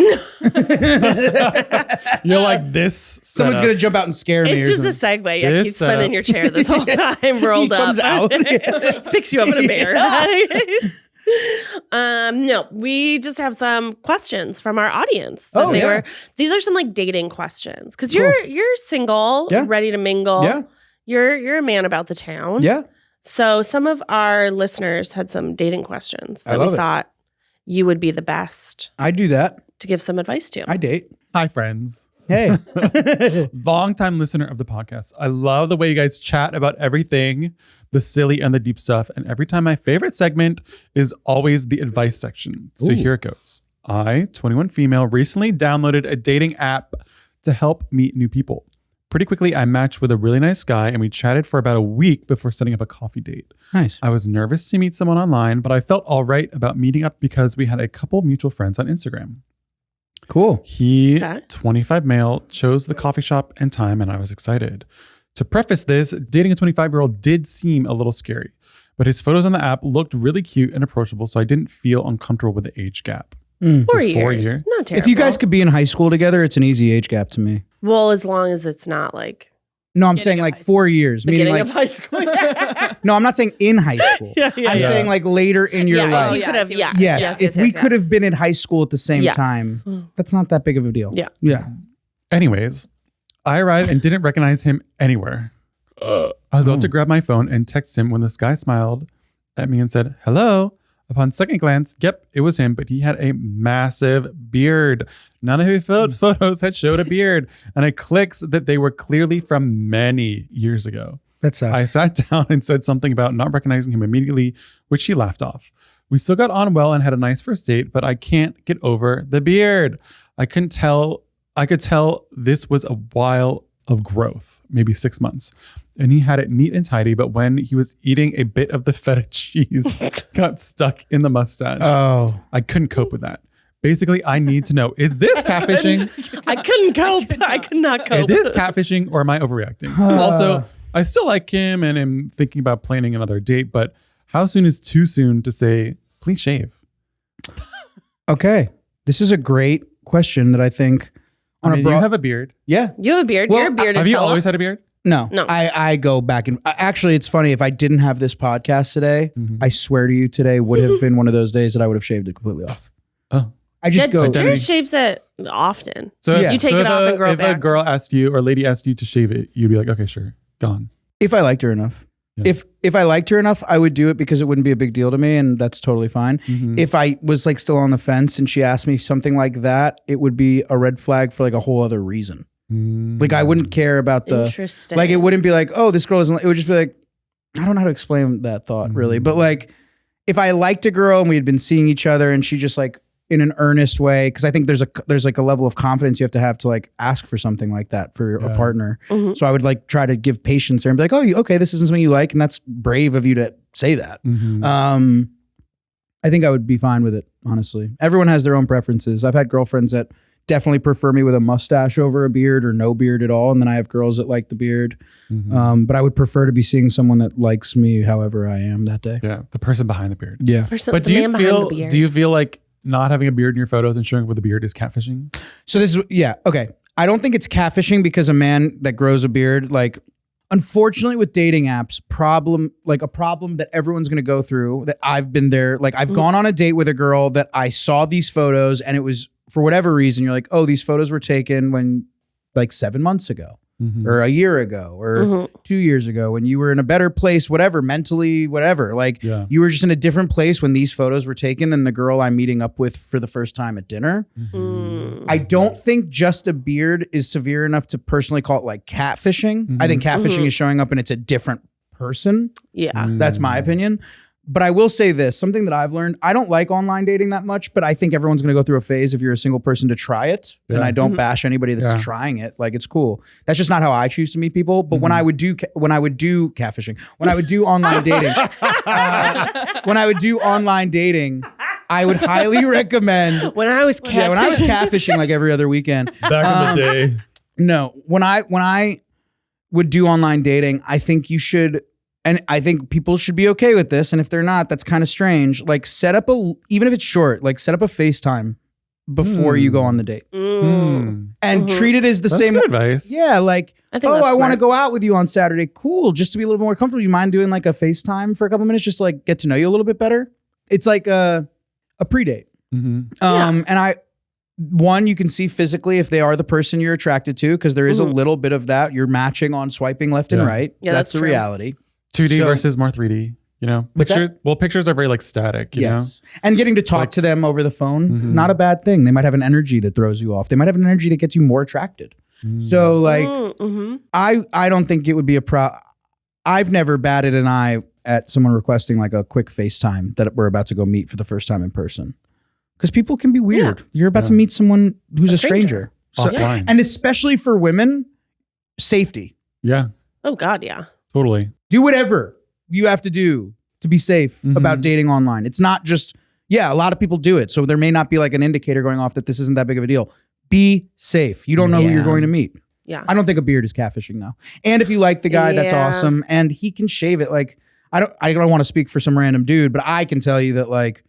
You're like this. Someone's setup. gonna jump out and scare me. It's or just a something. segue. Yeah, This keep spinning setup. your chair this whole time, rolled He comes up. out. Picks you up in a bear. No, we just have some questions from our audience. Oh, yeah. These are some like dating questions because you're single, Yeah. ready to mingle. Yeah. You're a man about the town. Yeah. So some of our listeners had some dating questions I that love we it. thought you would be the best I do that. to give some advice to. I date. Hi, friends. Hey. Long-time listener of the podcast. I love the way you guys chat about everything, the silly and the deep stuff. And every time, my favorite segment is always the advice section. So Ooh. here it goes. I, 21 female, recently downloaded a dating app to help meet new people. Pretty quickly, I matched with a really nice guy and we chatted for about a week before setting up a coffee date. Nice. I was nervous to meet someone online, but I felt all right about meeting up because we had a couple mutual friends on Instagram. Cool. He, Okay. 25 male, chose the coffee shop and time, and I was excited. To preface this, dating a 25-year-old did seem a little scary, but his photos on the app looked really cute and approachable, so I didn't feel uncomfortable with the age gap. 4 4 years. year. Not terrible. If you guys could be in high school together, it's an easy age gap to me. Well, as long as it's not like No, I'm Beginning saying of like high 4 years. Meaning beginning like of high school. no, I'm not saying in high school. yeah. I'm saying like later in your yeah, life. you yeah, could I have, see what yeah. you're Yes, if we could have been in high school at the same Yes. time, that's not that big of a deal. Yeah. Yeah. Anyways, I arrived and didn't recognize him anywhere. I was about to grab my phone and text him when this guy smiled at me and said, hello. Upon second glance, yep, it was him, but he had a massive beard. None of his photos had showed a beard, and it clicks that they were clearly from many years ago. That sucks. I sat down and said something about not recognizing him immediately, which he laughed off. We still got on well and had a nice first date, but I can't get over the beard. I could tell this was a while of growth, maybe 6 months. And he had it neat and tidy, but when he was eating, a bit of the feta cheese got stuck in the mustache. Oh. I couldn't cope with that. Basically, I need to know, is this catfishing? I couldn't cope. I could not cope. Is this catfishing or am I overreacting? Also, I still like him and am thinking about planning another date, but how soon is too soon to say, please shave? Okay. This is a great question that I think I mean, you have a beard. Yeah. You have a beard. Well, You're a bearded Have you fella. always had a beard? No. No. I go back and actually it's funny, if I didn't have this podcast today, I swear to you today would have been one of those days that I would have shaved it completely off. Oh. I just Yeah, go. Jared shaves it often. So Yeah. You take so it off and grow if a back. girl asked you or a lady asked you to shave it, you'd be like, okay, sure, gone. If I liked her enough. Yeah. If I liked her enough, I would do it because it wouldn't be a big deal to me, and that's totally fine. If I was like still on the fence and she asked me something like that, it would be a red flag for like a whole other reason. Like I wouldn't care about the like it wouldn't be like, oh, this girl doesn't. It would just be like, I don't know how to explain that thought really, but like if I liked a girl and we had been seeing each other and she just like in an earnest way, because I think there's like a level of confidence you have to like ask for something like that for a partner. So I would like try to give patience there and be like, oh, okay, this isn't something you like, and that's brave of you to say that. I think I would be fine with it, honestly. Everyone has their own preferences. I've had girlfriends that definitely prefer me with a mustache over a beard or no beard at all, and then I have girls that like the beard. But I would prefer to be seeing someone that likes me however I am that day. Yeah, the person behind the beard. Yeah. But do you feel like not having a beard in your photos and showing up with a beard is catfishing? So this is, okay. I don't think it's catfishing because a man that grows a beard, like, unfortunately with dating apps, a problem that everyone's going to go through, that I've been there. Like I've gone on a date with a girl that I saw these photos and it was, for whatever reason, you're like, oh, these photos were taken when like 7 months ago. Or a year ago or 2 years ago when you were in a better place, whatever, mentally, whatever. Like you were just in a different place when these photos were taken than the girl I'm meeting up with for the first time at dinner. I don't think just a beard is severe enough to personally call it like catfishing. I think catfishing is showing up and it's a different person. Yeah. That's my opinion. But I will say this, something that I've learned, I don't like online dating that much, but I think everyone's going to go through a phase if you're a single person to try it. And I don't bash anybody that's trying it. Like it's cool. That's just not how I choose to meet people. But when I would do catfishing, when I would do online dating, I would highly recommend. When I was catfishing like every other weekend. Back in the day. No, when I would do online dating, I think you should. And I think people should be okay with this. And if they're not, that's kind of strange. Like set up even if it's short, like set up a FaceTime before you go on the date. And treat it as the same. That's good advice. Yeah. Like, I want to go out with you on Saturday. Cool. Just to be a little more comfortable. You mind doing like a FaceTime for a couple minutes just to like get to know you a little bit better? It's like a pre-date. And you can see physically if they are the person you're attracted to, because there is a little bit of that. You're matching on swiping left and right. Yeah, that's the reality. 2D versus more 3D, you know? Pictures are very like static, you know? And getting to talk to them over the phone, not a bad thing. They might have an energy that throws you off. They might have an energy that gets you more attracted. So like, I don't think it would be I've never batted an eye at someone requesting like a quick FaceTime that we're about to go meet for the first time in person. Because people can be weird. Yeah. You're about to meet someone who's a stranger. So, and especially for women, safety. Yeah. Oh God, yeah. Totally. Do whatever you have to do to be safe about dating online. It's not just, a lot of people do it. So there may not be like an indicator going off that this isn't that big of a deal. Be safe. You don't know who you're going to meet. Yeah. I don't think a beard is catfishing though. And if you like the guy, that's awesome. And he can shave it. Like, I don't want to speak for some random dude, but I can tell you that like,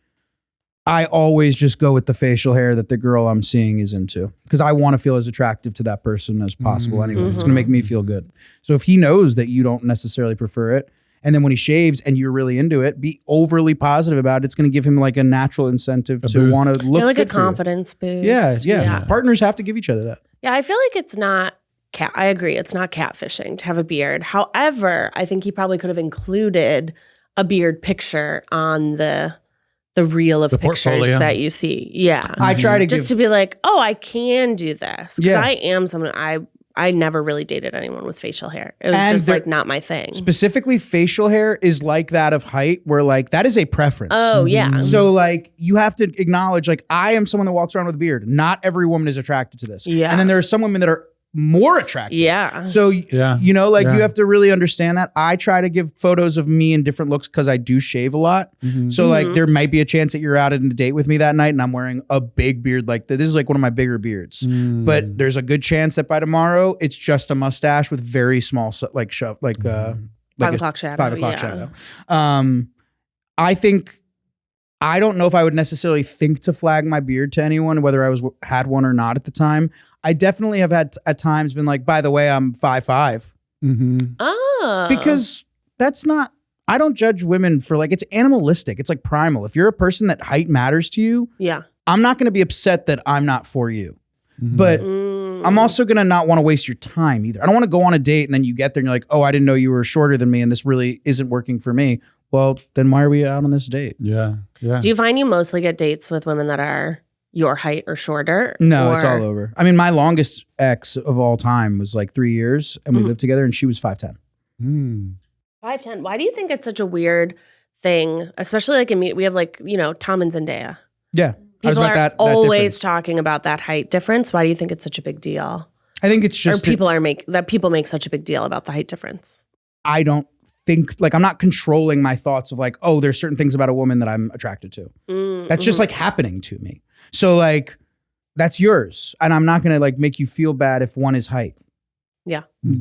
I always just go with the facial hair that the girl I'm seeing is into, because I want to feel as attractive to that person as possible anyway. It's going to make me feel good. So if he knows that you don't necessarily prefer it, and then when he shaves and you're really into it, be overly positive about it. It's going to give him like a natural incentive to want to look like a confidence boost. Yeah. Partners have to give each other that. Yeah, I feel like it's not I agree. It's not catfishing to have a beard. However, I think he probably could have included a beard picture on the reel of pictures portfolio that you see. Yeah. I try to just to be like, oh, I can do this. Because I am someone, I never really dated anyone with facial hair. It was just like not my thing. Specifically, facial hair is like that of height, where like that is a preference. Oh, yeah. So like you have to acknowledge, like, I am someone that walks around with a beard. Not every woman is attracted to this. Yeah. And then there are some women that are more attractive. Yeah. So, you know, like you have to really understand that. I try to give photos of me in different looks because I do shave a lot. So like there might be a chance that you're out on a date with me that night and I'm wearing a big beard like this. This is like one of my bigger beards. But there's a good chance that by tomorrow it's just a mustache with very small, like 5 o'clock shadow. 5 o'clock shadow. I don't know if I would necessarily think to flag my beard to anyone, whether I had one or not at the time. I definitely have had at times been like, by the way, I'm 5'5". Oh. Because that's not, I don't judge women for like, it's animalistic. It's like primal. If you're a person that height matters to you, I'm not going to be upset that I'm not for you. But I'm also going to not want to waste your time either. I don't want to go on a date and then you get there and you're like, oh, I didn't know you were shorter than me and this really isn't working for me. Well, then why are we out on this date? Yeah. Yeah. Do you find you mostly get dates with women that are your height or shorter? No, or? it's all over. I mean, my longest ex of all time was like 3 years and we lived together and she was 5'10". 5'10". Why do you think it's such a weird thing? Especially like we have like, Tom and Zendaya. Yeah. People are that always difference. talking about that height difference. Why do you think it's such a big deal? I think it's just Or people make such a big deal about the height difference. I don't think, like, I'm not controlling my thoughts of like, oh, there's certain things about a woman that I'm attracted to. That's just like happening to me. So like, that's yours. And I'm not going to like make you feel bad if one is height. Yeah. You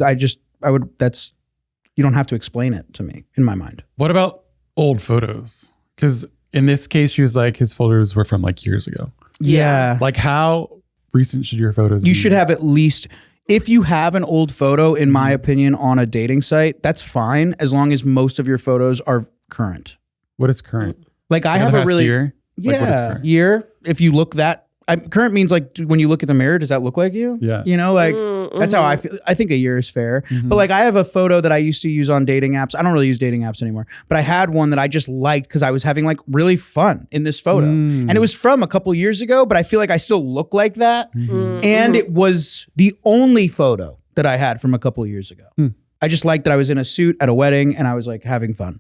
don't have to explain it to me in my mind. What about old photos? Because in this case, she was like, his photos were from like years ago. Yeah. Like how recent should your photos be? You should have at least, if you have an old photo, in my opinion, on a dating site, that's fine as long as most of your photos are current. What is current? Like I Like have the a past really, year? Like, what is current? year. If you look that, current means like when you look at the mirror, does that look like you? Yeah. You know, like that's how I feel. I think a year is fair. But like I have a photo that I used to use on dating apps. I don't really use dating apps anymore, but I had one that I just liked because I was having like really fun in this photo. And it was from a couple years ago, but I feel like I still look like that. And it was the only photo that I had from a couple years ago. I just liked that I was in a suit at a wedding and I was like having fun.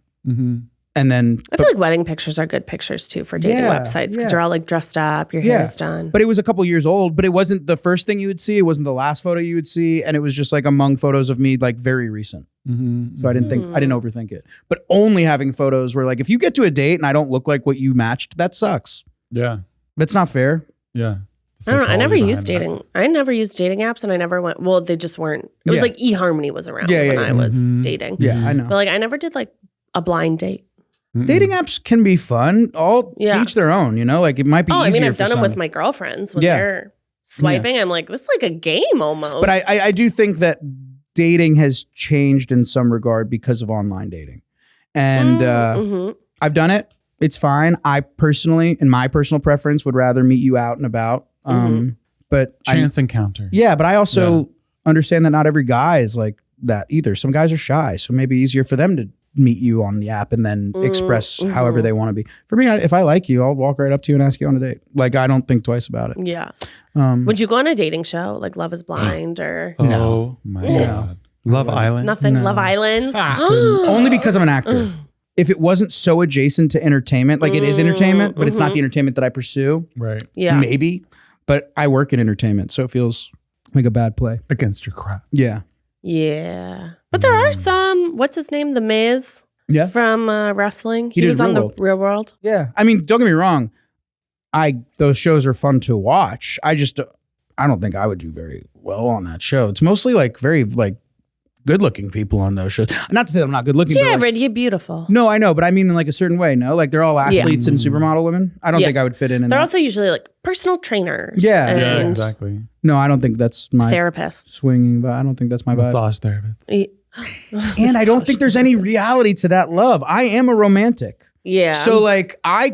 And then I feel like wedding pictures are good pictures too for dating websites because you're all like dressed up, your hair is done. But it was a couple years old, but it wasn't the first thing you would see. It wasn't the last photo you would see. And it was just like among photos of me, like very recent. So I didn't overthink it. But only having photos where like, if you get to a date and I don't look like what you matched, that sucks. Yeah. That's not fair. Yeah. I don't know. I never used dating. I never used dating apps and I never went, well, they just weren't. It was like eHarmony was around when I was dating. Yeah, I know. But like I never did like a blind date. Dating apps can be fun. All each their own, you know, like it might be easier. I mean, I've done for them with some. my girlfriends when they're swiping. I'm like, this is like a game almost. But I do think that dating has changed in some regard because of online dating. And I've done it. It's fine. I personally, in my personal preference, would rather meet you out and about. But Chance encounter. Yeah, but I also understand that not every guy is like that either. Some guys are shy, so maybe easier for them to meet you on the app and then express however they want to be. For me, if I like you, I'll walk right up to you and ask you on a date. Like I don't think twice about it. Yeah. Would you go on a dating show like Love is Blind or Oh my God. Love Island? nothing? Love Island? Only because I'm an actor. If it wasn't so adjacent to entertainment, like it is entertainment, but it's not the entertainment that I pursue. Right. Yeah. Maybe. But I work in entertainment, so it feels like a bad play. Against your crap. Yeah. Yeah. But there are some, what's his name? The Miz Yeah. from wrestling. He did was on Real the Real World. Yeah. I mean, don't get me wrong. Those shows are fun to watch. I don't think I would do very well on that show. It's mostly like very like good looking people on those shows. Not to say I'm not good looking. Jared, you're beautiful. No, I know, but I mean in like a certain way, no? Like they're all athletes and supermodel women. I don't think I would fit in They're that. also usually like personal trainers. Yeah. Yeah, and exactly. No, I don't think that's my therapists. swinging, but I don't think that's my vibe. Massage therapist. And I don't think there's any reality to that love. I am a romantic. Yeah. So like I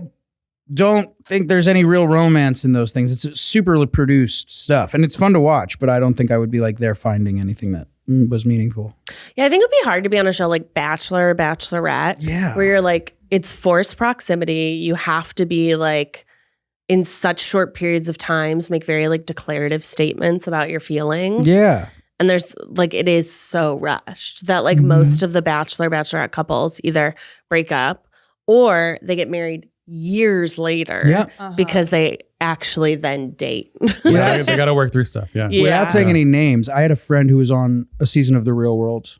don't think there's any real romance in those things. It's super produced stuff and it's fun to watch, but I don't think I would be like there finding anything that was meaningful. Yeah, I think it'd be hard to be on a show like Bachelor, Bachelorette. Yeah. Where you're like, it's forced proximity. You have to be like in such short periods of times, make very like declarative statements about your feelings. Yeah. And there's like, it is so rushed that like most of the Bachelor, Bachelorette couples either break up or they get married years later because they actually then date. Yeah, they got to work through stuff. Yeah. Without saying any names, I had a friend who was on a season of The Real World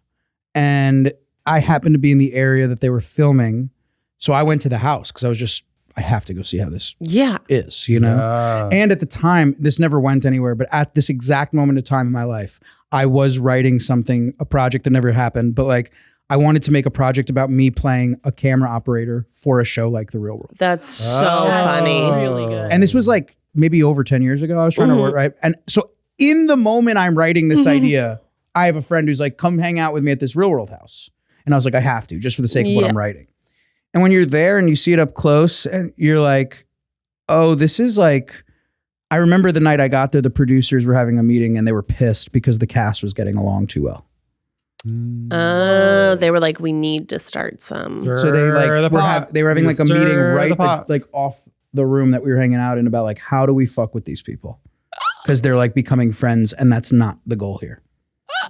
and I happened to be in the area that they were filming. So I went to the house because I have to go see how this is, you know? Yeah. And at the time, this never went anywhere, but at this exact moment of time in my life, I was writing a project that never happened, but like I wanted to make a project about me playing a camera operator for a show like The Real World. That's so funny. Really good. And this was like maybe over 10 years ago. I was trying to work, right? And so in the moment I'm writing this idea, I have a friend who's like, come hang out with me at this Real World house. And I was like, I have to, just for the sake of what I'm writing. And when you're there and you see it up close and you're like, oh, this is like, I remember the night I got there, the producers were having a meeting and they were pissed because the cast was getting along too well. Oh, they were like, we need to start some. So they were having like a meeting right like off the room that we were hanging out in about like, how do we fuck with these people? Because they're like becoming friends and that's not the goal here.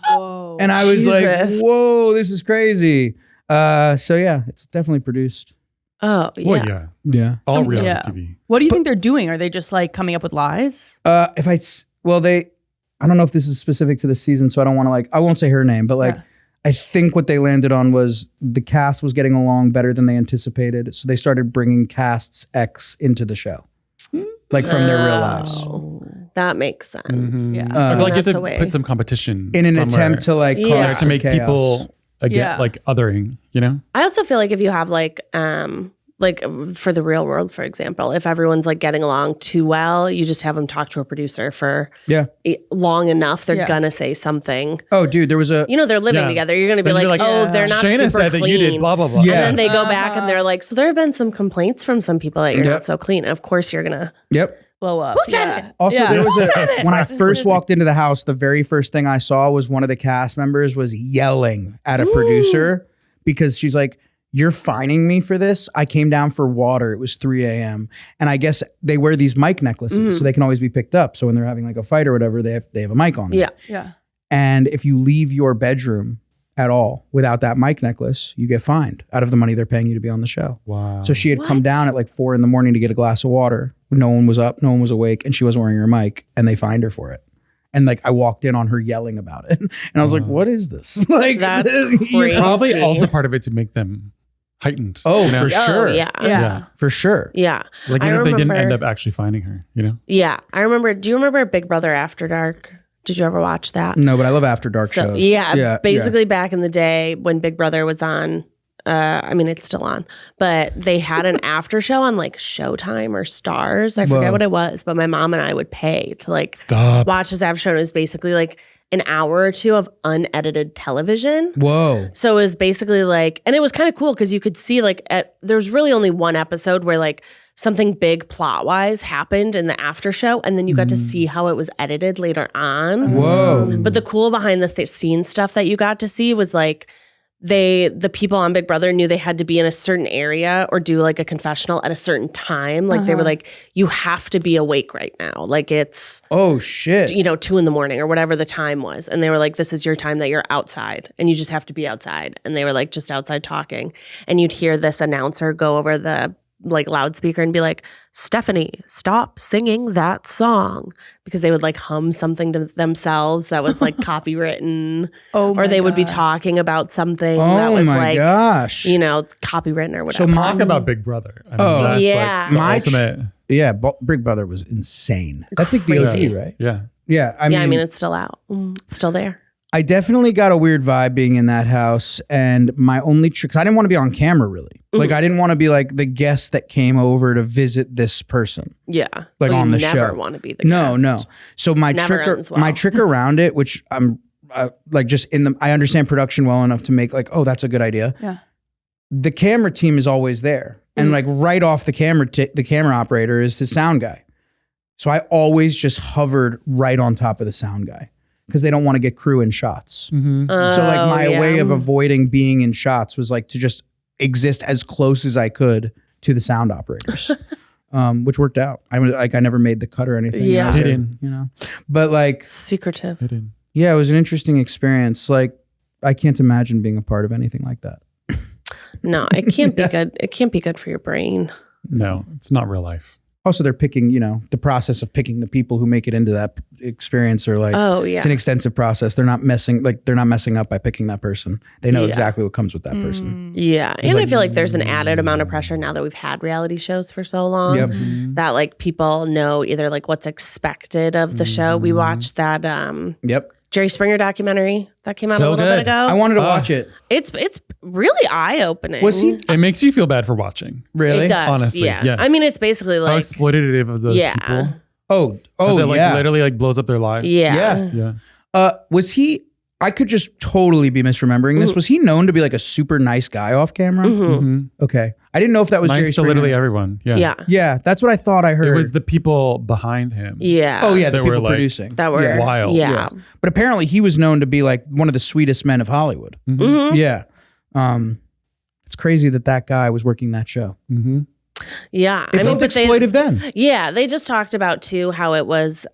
Whoa. And I was like, Jesus. whoa, this is crazy. So yeah, it's definitely produced. Oh, yeah. Well, yeah. Yeah. All reality yeah. TV. What do you think they're doing? Are they just like coming up with lies? I don't know if this is specific to this season, so I don't want to like, I won't say her name, but like, Yeah. I think what they landed on was the cast was getting along better than they anticipated. So they started bringing casts X into the show, like from their real lives. Oh, that makes sense. Mhm. Yeah. I feel like you have That's a to way. put some competition In an somewhere attempt to like, Yeah. cause to make chaos. people Yeah. like othering, you know? I also feel like if you have like for the real world, for example, if everyone's like getting along too well, you just have them talk to a producer for long enough. They're Yeah. gonna say something. Oh, dude, there was a, They're living Yeah. together. You're gonna be Then like, you're like, oh, they're not Shayna super said clean. that you did blah, blah, blah. Yeah. And then they go back and they're like, so there have been some complaints from some people that you're Yep. not so clean. And of course you're gonna. yep. Blow up. Who said it? Also, Yeah. there was when I first walked into the house, the very first thing I saw was one of the cast members was yelling at a producer because she's like, you're fining me for this? I came down for water. It was 3 a.m. And I guess they wear these mic necklaces so they can always be picked up. So when they're having like a fight or whatever, they have a mic on them. Yeah. Yeah. And if you leave your bedroom at all without that mic necklace, you get fined out of the money they're paying you to be on the show. Wow. So she had come down at like 4 a.m. to get a glass of water. No one was up, no one was awake, and she wasn't wearing her mic, and they fined her for it. And like I walked in on her yelling about it, and I was like, "What is this?" Like That's you're crazy. Probably also part of it to make them heightened. Oh, you know? for sure. Oh, yeah. Yeah. for sure. Yeah. Like I even if they didn't remember- end up actually finding her, you know? Yeah. I remember. Do you remember Big Brother After Dark? Did you ever watch that? No, but I love After Dark So shows. yeah, basically back in the day when Big Brother was on, it's still on, but they had an after show on like Showtime or Stars. I forget Whoa. what it was, but my mom and I would pay to like Stop. watch this after show. And it was basically like an hour or two of unedited television. Whoa. So it was basically like, and it was kind of cool because you could see like there was really only one episode where like something big plot wise happened in the after show, and then you got to see how it was edited later on. Whoa. But the cool behind the scene stuff that you got to see was like the people on Big Brother knew they had to be in a certain area or do like a confessional at a certain time. Like they were like, you have to be awake right now. Like it's Oh shit. 2 a.m. or whatever the time was. And they were like, this is your time that you're outside and you just have to be outside. And they were like just outside talking. And you'd hear this announcer go over the like loudspeaker and be like, Stephanie, stop singing that song, because they would like hum something to themselves that was like copywritten, or they would be talking about something that Oh was my like, gosh. copywritten or whatever. So Talk about Big Brother. I mean, Oh, that's yeah. like the My ultimate. Yeah, Big Brother was insane. That's like Crazy. DOT, right? Yeah. Yeah. I mean, it's still out. It's still there. I definitely got a weird vibe being in that house, and my only trick, 'cause I didn't want to be on camera really. Like I didn't want to be like the guest that came over to visit this person. Yeah. Like on you the never show. want to be the No, guest. no. So my Never trick, ends well. my trick around it, which I'm like just I understand production well enough to make like, oh, that's a good idea. Yeah. The camera team is always there, and like right off the camera, the camera operator is the sound guy. So I always just hovered right on top of the sound guy because they don't want to get crew in shots. Mm-hmm. So like my yeah. way of avoiding being in shots was like to just exist as close as I could to the sound operators, which worked out. I never made the cut or anything. Yeah. I was Hidden. but like, Secretive. Hidden. yeah, it was an interesting experience. Like I can't imagine being a part of anything like that. No, it can't be good. It can't be good for your brain. No, it's not real life. Also, they're picking, the process of picking the people who make it into that experience are like, Oh yeah. it's an extensive process. They're not messing up by picking that person. They know Yeah. exactly what comes with that person. Yeah. And I feel like there's an added amount of pressure now that we've had reality shows for so long Yep. that like people know either like what's expected of the show. We watched that Yep. Jerry Springer documentary that came out So a little good. bit ago. I wanted to watch it. It's really eye-opening. Was he It makes you feel bad for watching. really? It does. Honestly, yeah. yes. I mean, it's basically How like exploitative of those yeah. people. Oh, That like yeah. literally like blows up their lives. Yeah. Yeah. Was he I could just totally be misremembering this. Was he known to be like a super nice guy off camera? Okay. I didn't know if that was Jerry Nice to Springer. literally everyone. Yeah. Yeah. Yeah, that's what I thought I heard. It was the people behind him. Yeah. Oh yeah, the that were people like- producing. That were Wild. Yeah. But apparently he was known to be like one of the sweetest men of Hollywood. Yeah. It's crazy that guy was working that show. Yeah. It felt exploitive then. Yeah. They just talked about too how it was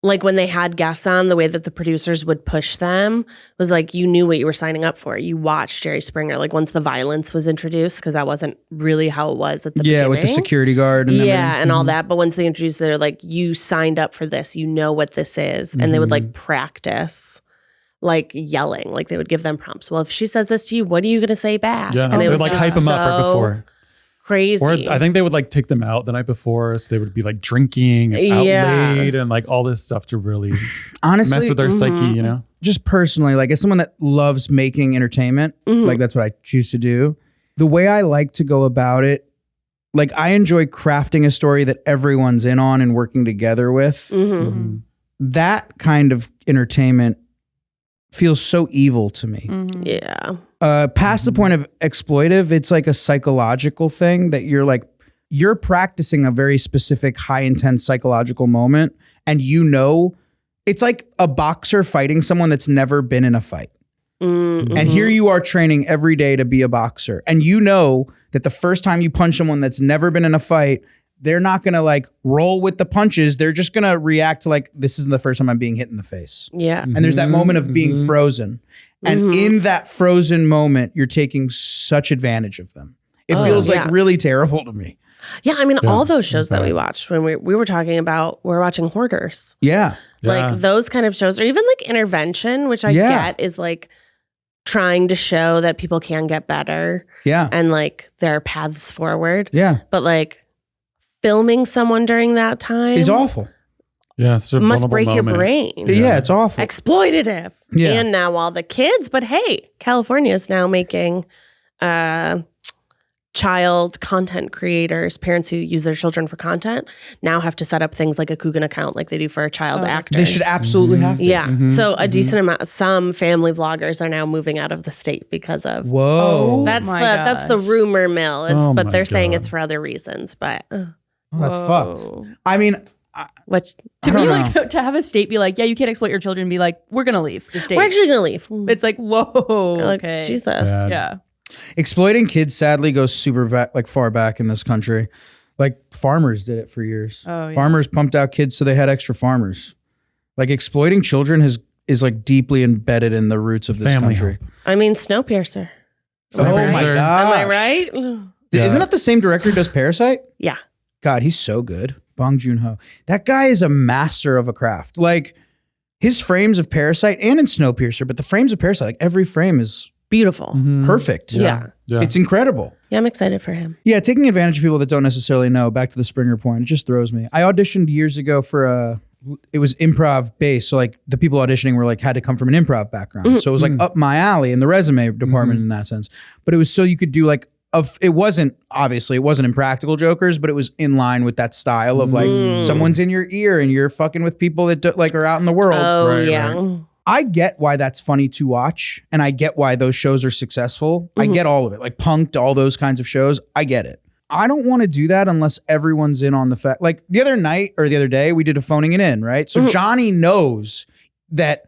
like when they had guests on, the way that the producers would push them was like you knew what you were signing up for. You watched Jerry Springer, like once the violence was introduced, because that wasn't really how it was at the beginning. With the security guard and everything. and all that. But once they introduced it, they're like, you signed up for this. You know what this is. And they would like practice like yelling. Like they would give them prompts. Well, if she says this to you, what are you going to say back? Yeah. And They it would was like hype them up right so before. Crazy. Or I think they would like take them out the night before. So they would be like drinking and out late and like all this stuff to really Honestly, mess with their psyche, you know? just personally, like as someone that loves making entertainment, like that's what I choose to do. The way I like to go about it, like I enjoy crafting a story that everyone's in on and working together with. That kind of entertainment feels so evil to me. Yeah. Past the point of exploitive, it's like a psychological thing that you're practicing a very specific high intense psychological moment. And it's like a boxer fighting someone that's never been in a fight. And here you are training every day to be a boxer. And you know that the first time you punch someone that's never been in a fight, they're not going to like roll with the punches. They're just going to react to like, this isn't the first time I'm being hit in the face. Yeah. And there's that moment of being frozen. And in that frozen moment, you're taking such advantage of them. It feels like really terrible to me. Yeah. I mean, all those shows that we watched when we were talking about, we were watching Hoarders. Yeah. Like those kind of shows, or even like Intervention, which I get is like trying to show that people can get better. Yeah. And like there are paths forward. Yeah. But like filming someone during that time It's awful. Yeah. It's a must vulnerable break moment. your brain. Yeah, it's awful. Exploitative. Yeah. And now all the kids, but hey, California is now making child content creators, parents who use their children for content, now have to set up things like a Coogan account like they do for child actors. They should absolutely have to. Yeah. So a decent amount, some family vloggers are now moving out of the state because of Whoa. that's the rumor mill. Oh But my they're saying God. it's for other reasons. But That's fucked. I mean, which To I me, don't know. like to have a state be like, yeah, you can't exploit your children, be like, we're gonna leave the state. we're actually gonna leave. It's like, whoa, Like, okay, Jesus. Bad. yeah. exploiting kids sadly goes super back, like far back in this country. Like farmers did it for years. Oh, yeah. Farmers pumped out kids so they had extra farmers. Like exploiting children is like deeply embedded in the roots of this Family country. help. I mean, Snowpiercer. Oh my Snowpiercer. god! Am I right? Yeah. Isn't that the same director who does Parasite? Yeah. God, he's so good. Bong Joon-ho. That guy is a master of a craft. Like his frames of Parasite and in Snowpiercer, but the frames of Parasite, like every frame is Beautiful. perfect. Yeah. Yeah. It's incredible. Yeah, I'm excited for him. Yeah, taking advantage of people that don't necessarily know. Back to the Springer point, it just throws me. I auditioned years ago for it was improv based. So like the people auditioning were like had to come from an improv background. So it was like up my alley in the resume department in that sense. But it was so you could do like it wasn't Impractical Jokers, but it was in line with that style of like someone's in your ear and you're fucking with people that like are out in the world. Oh, Right, yeah. right. I get why that's funny to watch, and I get why those shows are successful. I get all of it, like Punk'd, all those kinds of shows. I get it. I don't want to do that unless everyone's in on the fact. Like the other night or the other day, we did a phoning it in, right? So Johnny knows that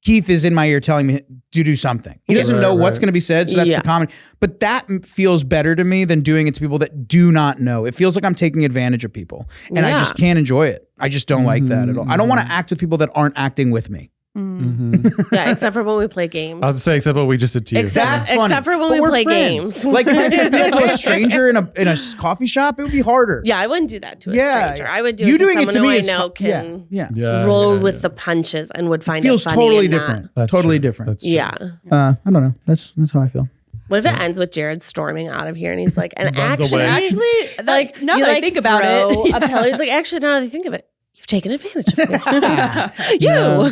Keith is in my ear telling me to do something. He doesn't know what's going to be said, so that's the comedy. But that feels better to me than doing it to people that do not know. It feels like I'm taking advantage of people, and I just can't enjoy it. I just don't like that at all. I don't want to act with people that aren't acting with me. Yeah, except for when we play games. I was to say, except what we just did to you. That's funny. Except for when But we we're play friends. games. Like if I could do that to a stranger in a coffee shop, it would be harder. Yeah, I wouldn't do that to a stranger. I would do You it to doing it someone to who me I is know fu- can Yeah, roll yeah, with yeah. the punches and would find Feels it funny totally and not- different. That's Totally true. different. That's true. Yeah. I don't know. That's how I feel. What if it ends with Jared storming out of here and he's like, and Runs actually, away. like now you that I like think about throw it, a pillow. He's like, actually, now that I think of it, you've taken advantage of me. No,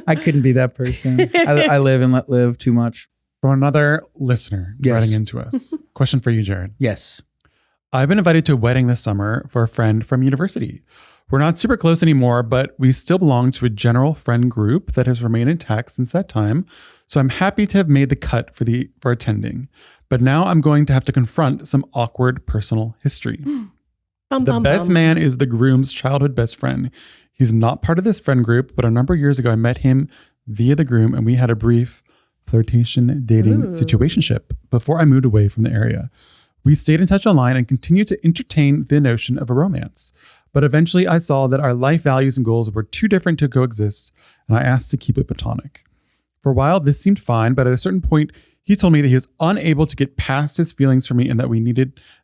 I couldn't be that person. I live and let live too much. From another listener Yes. writing into us. Question for you, Jared. Yes. I've been invited to a wedding this summer for a friend from university. We're not super close anymore, but we still belong to a general friend group that has remained intact since that time. So I'm happy to have made the cut for attending. But now I'm going to have to confront some awkward personal history. The best man is the groom's childhood best friend. He's not part of this friend group, but a number of years ago, I met him via the groom and we had a brief flirtation dating situationship before I moved away from the area. We stayed in touch online and continued to entertain the notion of a romance. But eventually I saw that our life values and goals were too different to coexist, and I asked to keep it platonic. For a while, this seemed fine, but at a certain point, he told me that he was unable to get past his feelings for me and that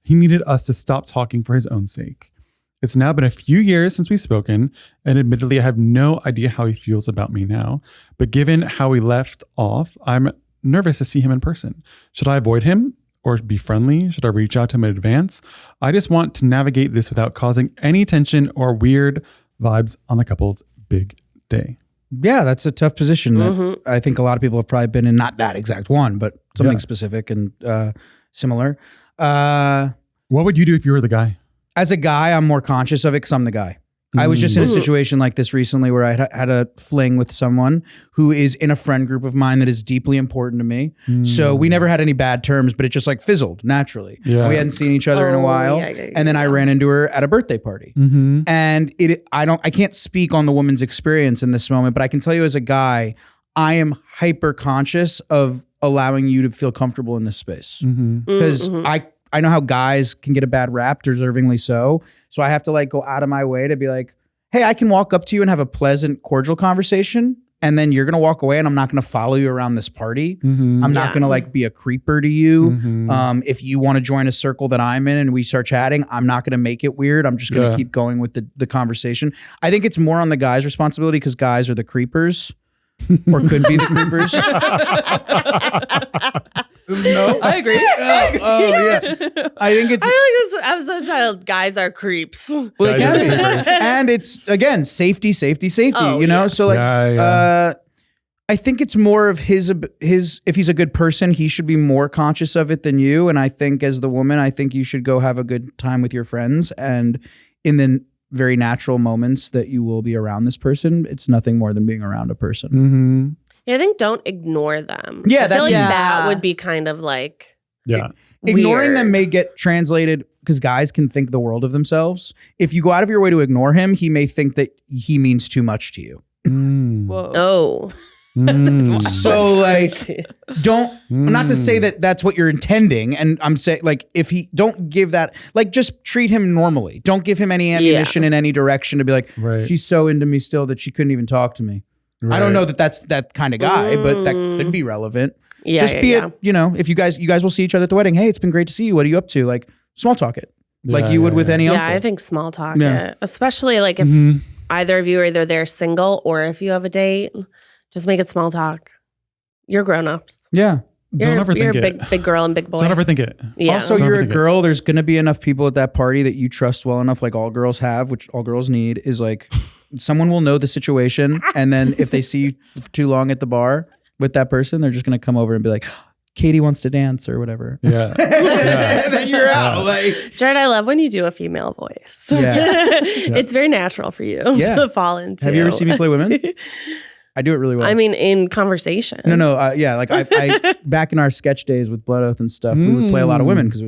he needed us to stop talking for his own sake. It's now been a few years since we've spoken, and admittedly, I have no idea how he feels about me now. But given how we left off, I'm nervous to see him in person. Should I avoid him or be friendly? Should I reach out to him in advance? I just want to navigate this without causing any tension or weird vibes on the couple's big day. Yeah, that's a tough position that I think a lot of people have probably been in, not that exact one, but something specific and similar. What would you do if you were the guy? As a guy, I'm more conscious of it because I'm the guy. I was just in a situation like this recently where I had a fling with someone who is in a friend group of mine that is deeply important to me. So we never had any bad terms, but it just like fizzled naturally. Yeah. We hadn't seen each other in a while. And then I ran into her at a birthday party. And I can't speak on the woman's experience in this moment, but I can tell you as a guy, I am hyper conscious of allowing you to feel comfortable in this space. Because I know how guys can get a bad rap, deservingly so. So I have to like go out of my way to be like, hey, I can walk up to you and have a pleasant, cordial conversation. And then you're going to walk away and I'm not going to follow you around this party. I'm not going to like be a creeper to you. If you want to join a circle that I'm in and we start chatting, I'm not going to make it weird. I'm just going to keep going with the conversation. I think it's more on the guy's responsibility because guys are the creepers. Or could be the creepers. No, I agree. Yeah. I think it's. I feel like this episode titled "Guys Are Creeps." Well, it can be, and it's again safety. Oh, you know, so like, Yeah. I think it's more of his. If he's a good person, he should be more conscious of it than you. And I think as the woman, I think you should go have a good time with your friends, and in the very natural moments that you will be around this person, it's nothing more than being around a person. Yeah, I think don't ignore them. Yeah, I feel like Yeah. that would be kind of like Ignoring weird. them may get translated because guys can think the world of themselves. If you go out of your way to ignore him, he may think that he means too much to you. Whoa. Oh, So like, don't, not to say that that's what you're intending. And I'm saying like, if he, don't give that, like just treat him normally. Don't give him any ammunition in any direction to be like, she's so into me still that she couldn't even talk to me. I don't know that that's that kind of guy, but that could be relevant. Yeah, just be it, you know, if you guys will see each other at the wedding. Hey, it's been great to see you. What are you up to? Like small talk it. Like you would with any uncle. Yeah, I think small talk it. Especially like if either of you are either they're single or if you have a date, just make it small talk. You're grown-ups. Yeah. Don't overthink you're it. Big girl and big boy. Don't overthink it. Yeah. Also, you're a girl. There's going to be enough people at that party that you trust well enough, like all girls have, which all girls need, is like someone will know the situation. And then if they see you too long at the bar with that person, they're just going to come over and be like, Katie wants to dance or whatever. Yeah. And then you're out. Like, Jared, I love when you do a female voice. Yeah. It's very natural for you to fall into. Have you ever seen me play women? I do it really well. I mean, in conversation. No. Yeah, like I back in our sketch days with Blood Oath and stuff, we would play a lot of women because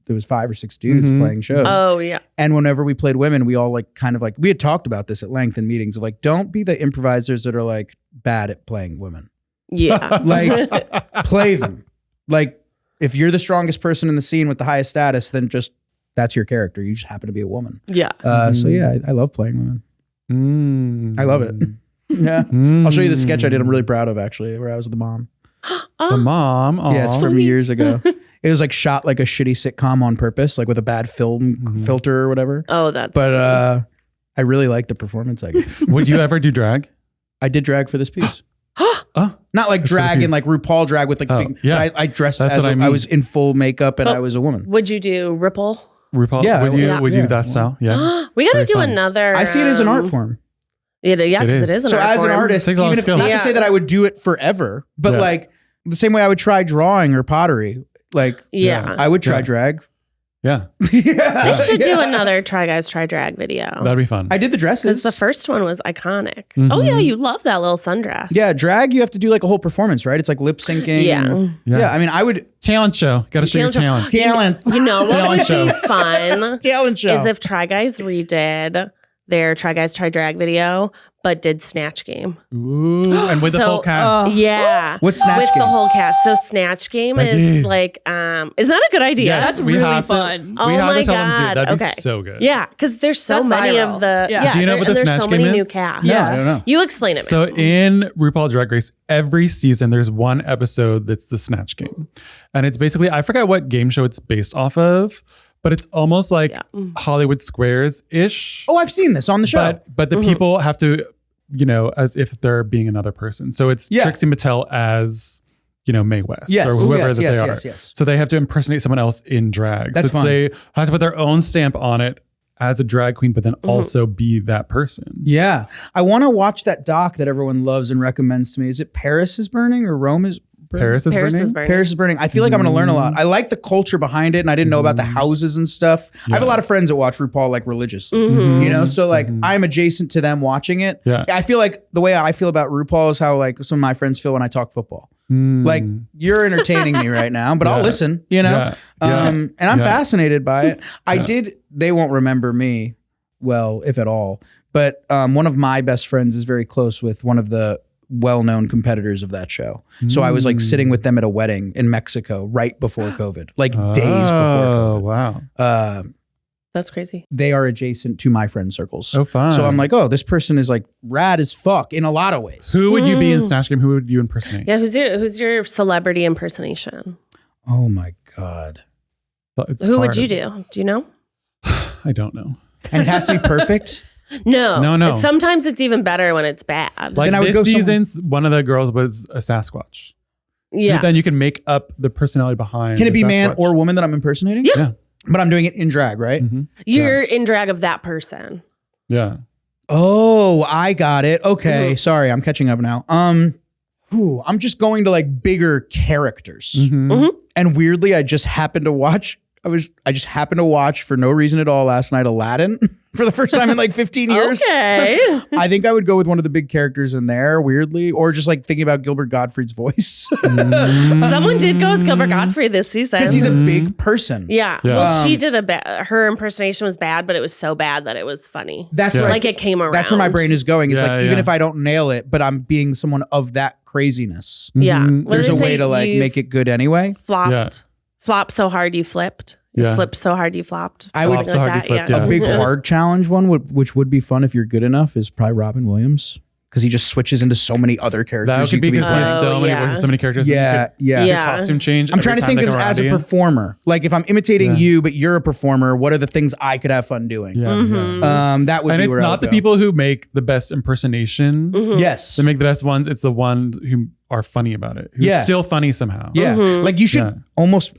there was 5 or 6 dudes playing shows. Oh yeah. And whenever we played women, we all like kind of like we had talked about this at length in meetings of like, don't be the improvisers that are like bad at playing women. Yeah. Like play them. Like if you're the strongest person in the scene with the highest status, then just that's your character. You just happen to be a woman. Yeah. So yeah, I love playing women. I love it. Yeah. I'll show you the sketch I did. I'm really proud of actually, where I was the mom. The mom. Aww. Yeah, it's from years ago. It was like shot like a shitty sitcom on purpose, like with a bad film filter or whatever. Oh, that's. But I really liked the performance I gave. Would you ever do drag? I did drag for this piece. Not like drag and like RuPaul drag with like big. Yeah. But I dressed That's as what I mean. I was in full makeup and I was a woman. Would you do Ripple? RuPaul? Yeah, Would you yeah. do that style? Yeah. We got to Very do fun. another. I see it as an art form. Yeah, because it is an So art as an form. artist, Takes a lot of even if, skill. not Yeah. to say that I would do it forever, but Yeah. like the same way I would try drawing or pottery, like Yeah. I would try Yeah. drag. Yeah. They should do another Try Guys, Try Drag video. That'd be fun. I did the dresses. Because the first one was iconic. Mm-hmm. Oh, yeah, you love that little sundress. Yeah, drag, you have to do like a whole performance, right? It's like lip syncing. Yeah. and- Yeah. yeah. I mean, I would. Talent show. Got to show your talent. Talent. You know what Talent would show. be fun Talent show. is if Try Guys redid their Try Guys, Try Drag video, but did Snatch Game. Ooh, and with the So, full cast. Yeah. What's Snatch With Game? the whole cast. So Snatch Game Becky. is like, is that a good idea? Yes, That's we really have fun. To, we Oh have my to tell them to do it. God. That'd Okay. be so good. Yeah, because there's so That's many viral. of the. Yeah. Do you know what the there's Snatch so Game many is? new casts. No, I don't know. You explain it. So man. in RuPaul Drag Race, every season there's one episode that's the Snatch Game. And it's basically, I forget what game show it's based off of, but it's almost like Yeah. Hollywood Squares-ish. Oh, I've seen this on the show. But the people have to, as if they're being another person. So it's Yeah. Trixie Mattel as, Mae West Yes. or whoever Yes, that yes, they are. yes, yes. So they have to impersonate someone else in drag. That's so fun. they have to put their own stamp on it as a drag queen, but then also be that person. Yeah. I want to watch that doc that everyone loves and recommends to me. Is it Paris is Burning or Rome is Burning? Paris is Paris burning. is burning. Paris is Burning. I feel like I'm going to learn a lot. I like the culture behind it, and I didn't know about the houses and stuff. I have a lot of friends that watch RuPaul like religiously, so like I'm adjacent to them watching it. Yeah. I feel like the way I feel about RuPaul is how like some of my friends feel when I talk football. Like you're entertaining me right now, but I'll Yeah. listen, Yeah. Yeah. and I'm Yeah. fascinated by it. They won't remember me well, if at all, but one of my best friends is very close with one of the well-known competitors of that show. So I was like sitting with them at a wedding in Mexico right before COVID, like days before Oh, COVID. wow. That's crazy. They are adjacent to my friend circles. Oh, fun. So I'm like, oh, this person is like rad as fuck in a lot of ways. Who would you be in Snatch Game? Who would you impersonate? Yeah, who's your celebrity impersonation? Oh my God. It's Who would hard. you do? Do you know? I don't know. And it has to be perfect. No. No. Sometimes it's even better when it's bad. Like Then I would this go season's, one of the girls was a Sasquatch. yeah. So then you can make up the personality behind. Can it the be man Sasquatch. or woman that I'm impersonating? Yeah. But I'm doing it in drag, right? Mhm. You're in drag of that person. Yeah. Oh, I got it. Okay. Sorry, I'm catching up now. I'm just going to like bigger characters. Mhm. And weirdly, I just happened to watch for no reason at all last night Aladdin for the first time in like 15 years. Okay. I think I would go with one of the big characters in there, weirdly, or just like thinking about Gilbert Gottfried's voice. Someone did go as Gilbert Gottfried this season. Because he's a big person. yeah. Yeah. Well, she did her impersonation was bad, but it was so bad that it was funny. That's Yeah. right. Like it came around. That's where my brain is going. It's Yeah, like, even yeah. if I don't nail it, but I'm being someone of that craziness. Yeah. Mhm. What There's did a they way say? to like You make it good anyway. flopped. Yeah. Flopped so hard you flipped. You Yeah. flipped so hard you flopped. I would- Flop so hard you flipped, yeah. A big hard challenge one, which would be fun if you're good enough, is probably Robin Williams. Because he just switches into so many other characters. That you could be because he playing. has so many yeah. voices, so many characters. and you Yeah, could- yeah. Yeah. Costume change. I'm every trying to time think they of come as a around you. performer. Like if I'm imitating Yeah. you, but you're a performer, what are the things I could have fun doing? Yeah, Mm-hmm. yeah. That would And be it's where I not would the go. people who make the best impersonation. Yes. They make the best ones. It's the ones who are funny about it. Who's Yeah. still funny somehow. Yeah. Like you should Yeah. almost,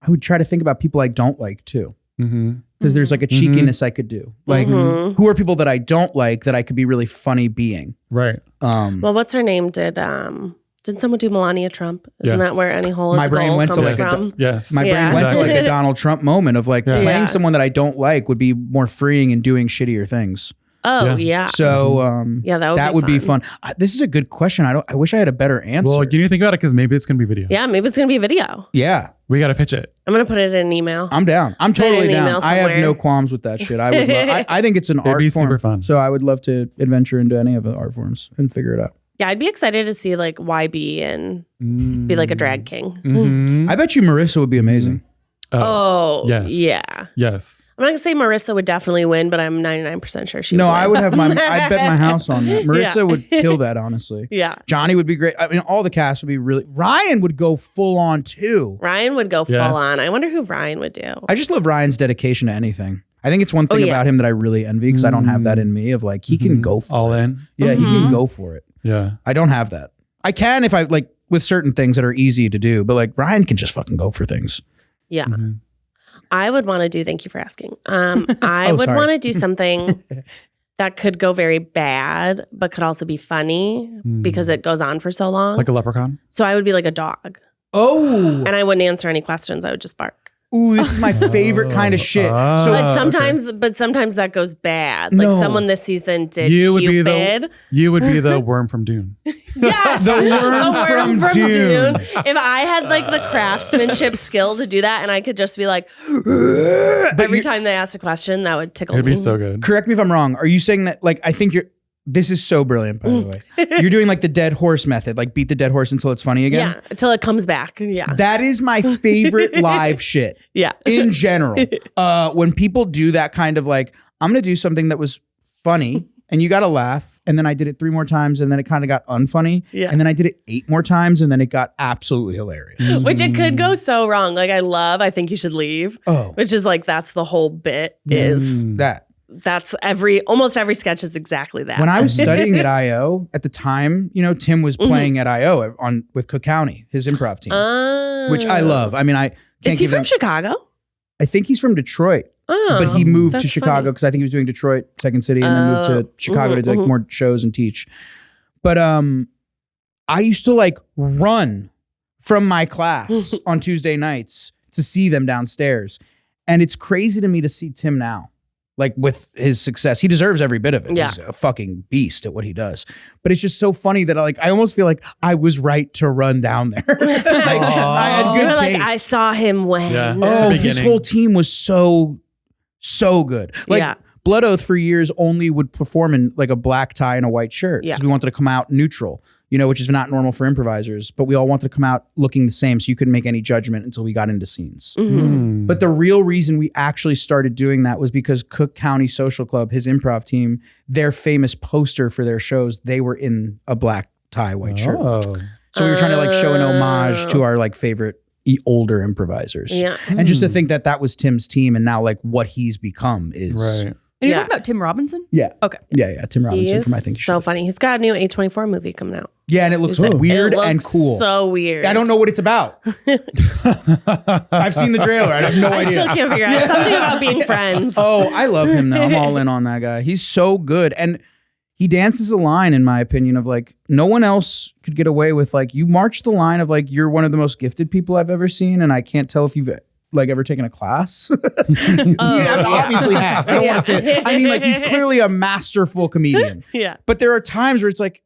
I would try to think about people I don't like too. Mm-hmm. Because there's like a cheekiness I could do. Like who are people that I don't like that I could be really funny being? Right. Well, what's her name? Did someone do Melania Trump? Isn't Yes. that where any hole My is a brain goal went to comes like a- from? Yes. My Yeah. brain went to like a Exactly. Donald Trump moment of like Yeah. playing Yeah. someone that I don't like would be more freeing and doing shittier things. Oh Yeah. yeah. So Yeah, that would would be be fun. This is a good question. I wish I had a better answer. Well, you need to think about it because maybe it's going to be video. Yeah, maybe it's gonna be a video. Yeah, We got to pitch it. I'm gonna put it in an email. I'm down. I'm Put it in totally an down. email I have somewhere. no qualms with that shit. I would. I think it's an art be form. super fun. So I would love to adventure into any of the art forms and figure it out. Yeah, I'd be excited to see like YB and be like a drag king. Mhm. I bet you Marissa would be amazing. Oh, yes. yeah. Yes. I'm not gonna say Marissa would definitely win, but I'm 99% sure she would No, win. I would have I'd bet my house on that. Marissa would kill that, honestly. Yeah. Johnny would be great. I mean, all the cast would be really. Ryan would go full on too. Ryan would go full Yes. on. I wonder who Ryan would do. I just love Ryan's dedication to anything. I think it's one thing yeah. about him that I really envy because I don't have that in me of like, he can go for All it. in. Yeah, he can go for it. Yeah. I don't have that. I can if I like with certain things that are easy to do, but like Ryan can just fucking go for things. Yeah. I would want to do, thank you for asking. I Oh, would sorry. want to do something that could go very bad, but could also be funny because it goes on for so long. Like a leprechaun. So I would be like a dog Oh, and I wouldn't answer any questions. I would just bark. ooh, this is my favorite kind of shit. So But sometimes that goes bad. Like someone this season did Cupid. You would be the worm from Dune. Yes, the worm from Dune. If I had like the craftsmanship skill to do that, and I could just be like, every time they asked a question, that would tickle me. It'd be so good. Correct me if I'm wrong. Are you saying that, like, I think this is so brilliant, by the way. You're doing like the dead horse method, like beat the dead horse until it's funny again? Yeah, until it comes back. Yeah. That is my favorite live shit. Yeah. In general. When people do that kind of like, I'm going to do something that was funny and you got to laugh. And then I did it 3 more times and then it kind of got unfunny. Yeah. And then I did it 8 more times and then it got absolutely hilarious. Which it could go so wrong. Like I think you should leave. Oh. Which is like, that's the whole bit is that. That's almost every sketch is exactly that. When I was studying at IO at the time, Tim was playing at IO with Cook County, his improv team, which I love. I mean, I can't Is he from Chicago? I think he's from Detroit, but he moved to Chicago because I think he was doing Detroit, Second City, and then moved to Chicago to do like more shows and teach. But I used to like run from my class on Tuesday nights to see them downstairs, and it's crazy to me to see Tim now. Like with his success, he deserves every bit of it. Yeah. He's a fucking beast at what he does. But it's just so funny that I almost feel like I was right to run down there. I had good taste. Like I saw him win. Yeah. Oh, his whole team was so good. Like Blood Oath for years only would perform in like a black tie and a white shirt because we wanted to come out neutral. Which is not normal for improvisers, but we all wanted to come out looking the same so you couldn't make any judgment until we got into scenes. But the real reason we actually started doing that was because Cook County Social Club, his improv team, their famous poster for their shows, they were in a black tie, white shirt. So we were trying to like show an homage to our like favorite older improvisers. Yeah. And just to think that was Tim's team and now like what he's become is... Right. And you're talking about Tim Robinson? Yeah. Okay. Yeah. Tim Robinson from I Think You so Should. funny. He's got a new A24 movie coming out. Yeah, and it looks weird and cool. So weird. I don't know what it's about. I've seen the trailer. I have no idea. I still can't figure out something about being friends. Oh, I love him now. I'm all in on that guy. He's so good. And he dances a line, in my opinion, of like, no one else could get away with like, you march the line of like, you're one of the most gifted people I've ever seen. And I can't tell if you've like ever taken a class. Obviously has. I don't want to say it. I mean, like he's clearly a masterful comedian. Yeah. But there are times where it's like,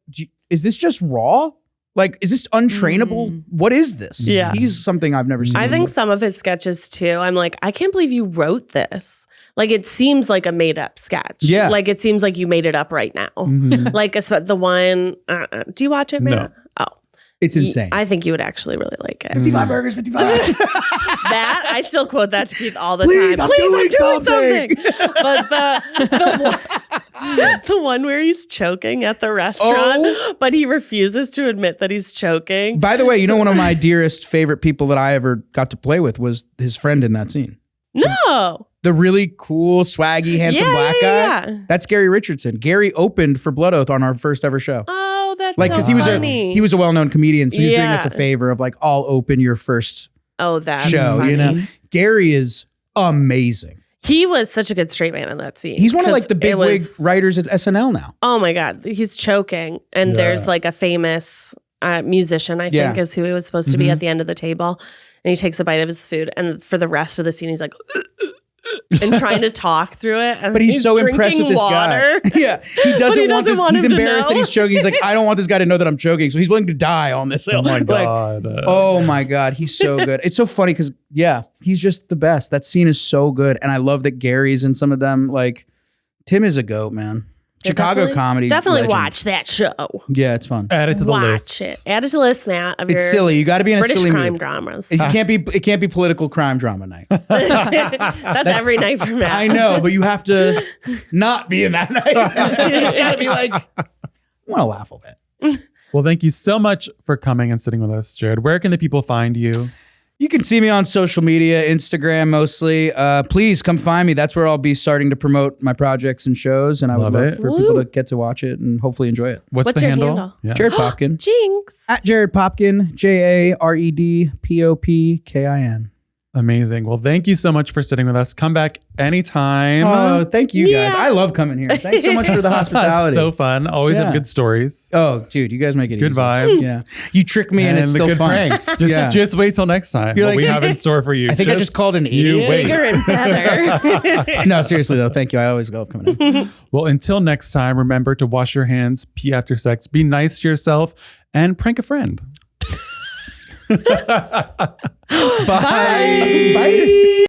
is this just raw? Like, is this untrainable? What is this? Yeah. He's something I've never seen. I think some of his sketches too, I'm like, I can't believe you wrote this. Like, it seems like a made up sketch. Yeah. Like, it seems like you made it up right now. Like, the one, do you watch it, man? No. Oh. It's insane. I think you would actually really like it. 55 burgers, 55. That, I still quote that to Keith all the Please, time. I'm doing something. But the one where he's choking at the restaurant, but he refuses to admit that he's choking. By the way, one of my dearest favorite people that I ever got to play with was his friend in that scene. No. The really cool, swaggy, handsome black guy. Yeah. That's Gary Richardson. Gary opened for Blood Oath on our first ever show. Oh, that's like, because so he was a well-known comedian, so he was doing us a favor of like, I'll open your first show. Funny. Gary is amazing. He was such a good straight man in that scene. He's one of like the big wig writers at SNL now. Oh my God, he's choking, and there's like a famous musician, I think, is who he was supposed to be at the end of the table, and he takes a bite of his food, and for the rest of the scene, he's like. And trying to talk through it. And but he's so impressed with this water. guy. Yeah. He doesn't want this. He's embarrassed that he's choking. He's like, I don't want this guy to know that I'm choking. So he's willing to die on this hill. Oh my God. Oh my God. He's so good. It's so funny because, he's just the best. That scene is so good. And I love that Gary's in some of them. Like, Tim is a goat, man. Chicago comedy. Definitely legend. Watch that show. Yeah, it's fun. Add it to the list. Watch it. Add it to the list, Matt. It's silly. You got to be in a British silly crime mood. dramas. It can't be political crime drama night. That's every night for Matt. I know, but you have to not be in that night. It's got to be like, I want to laugh a bit. Well, thank you so much for coming and sitting with us, Jared. Where can the people find you? You can see me on social media, Instagram mostly. Please come find me. That's where I'll be starting to promote my projects and shows. And I would love for people to get to watch it and hopefully enjoy it. What's the your handle? Yeah. Jared Popkin. Jinx. At Jared Popkin, JaredPopkin. Amazing. Well, thank you so much for sitting with us. Come back anytime. Oh, thank you guys. Yeah. I love coming here. Thanks so much for the hospitality. It's so fun. Always Yeah. have good stories. Oh, dude, you guys make it Good easy. vibes. Yeah. You trick me and it's the still good fun. pranks. Just wait till next time. You're What like- we have in store for you. I think I just called an You idiot. wait. Bigger and better. No, seriously though. Thank you. I always love coming in. Well, until next time, remember to wash your hands, pee after sex, be nice to yourself, and prank a friend. Bye. Bye.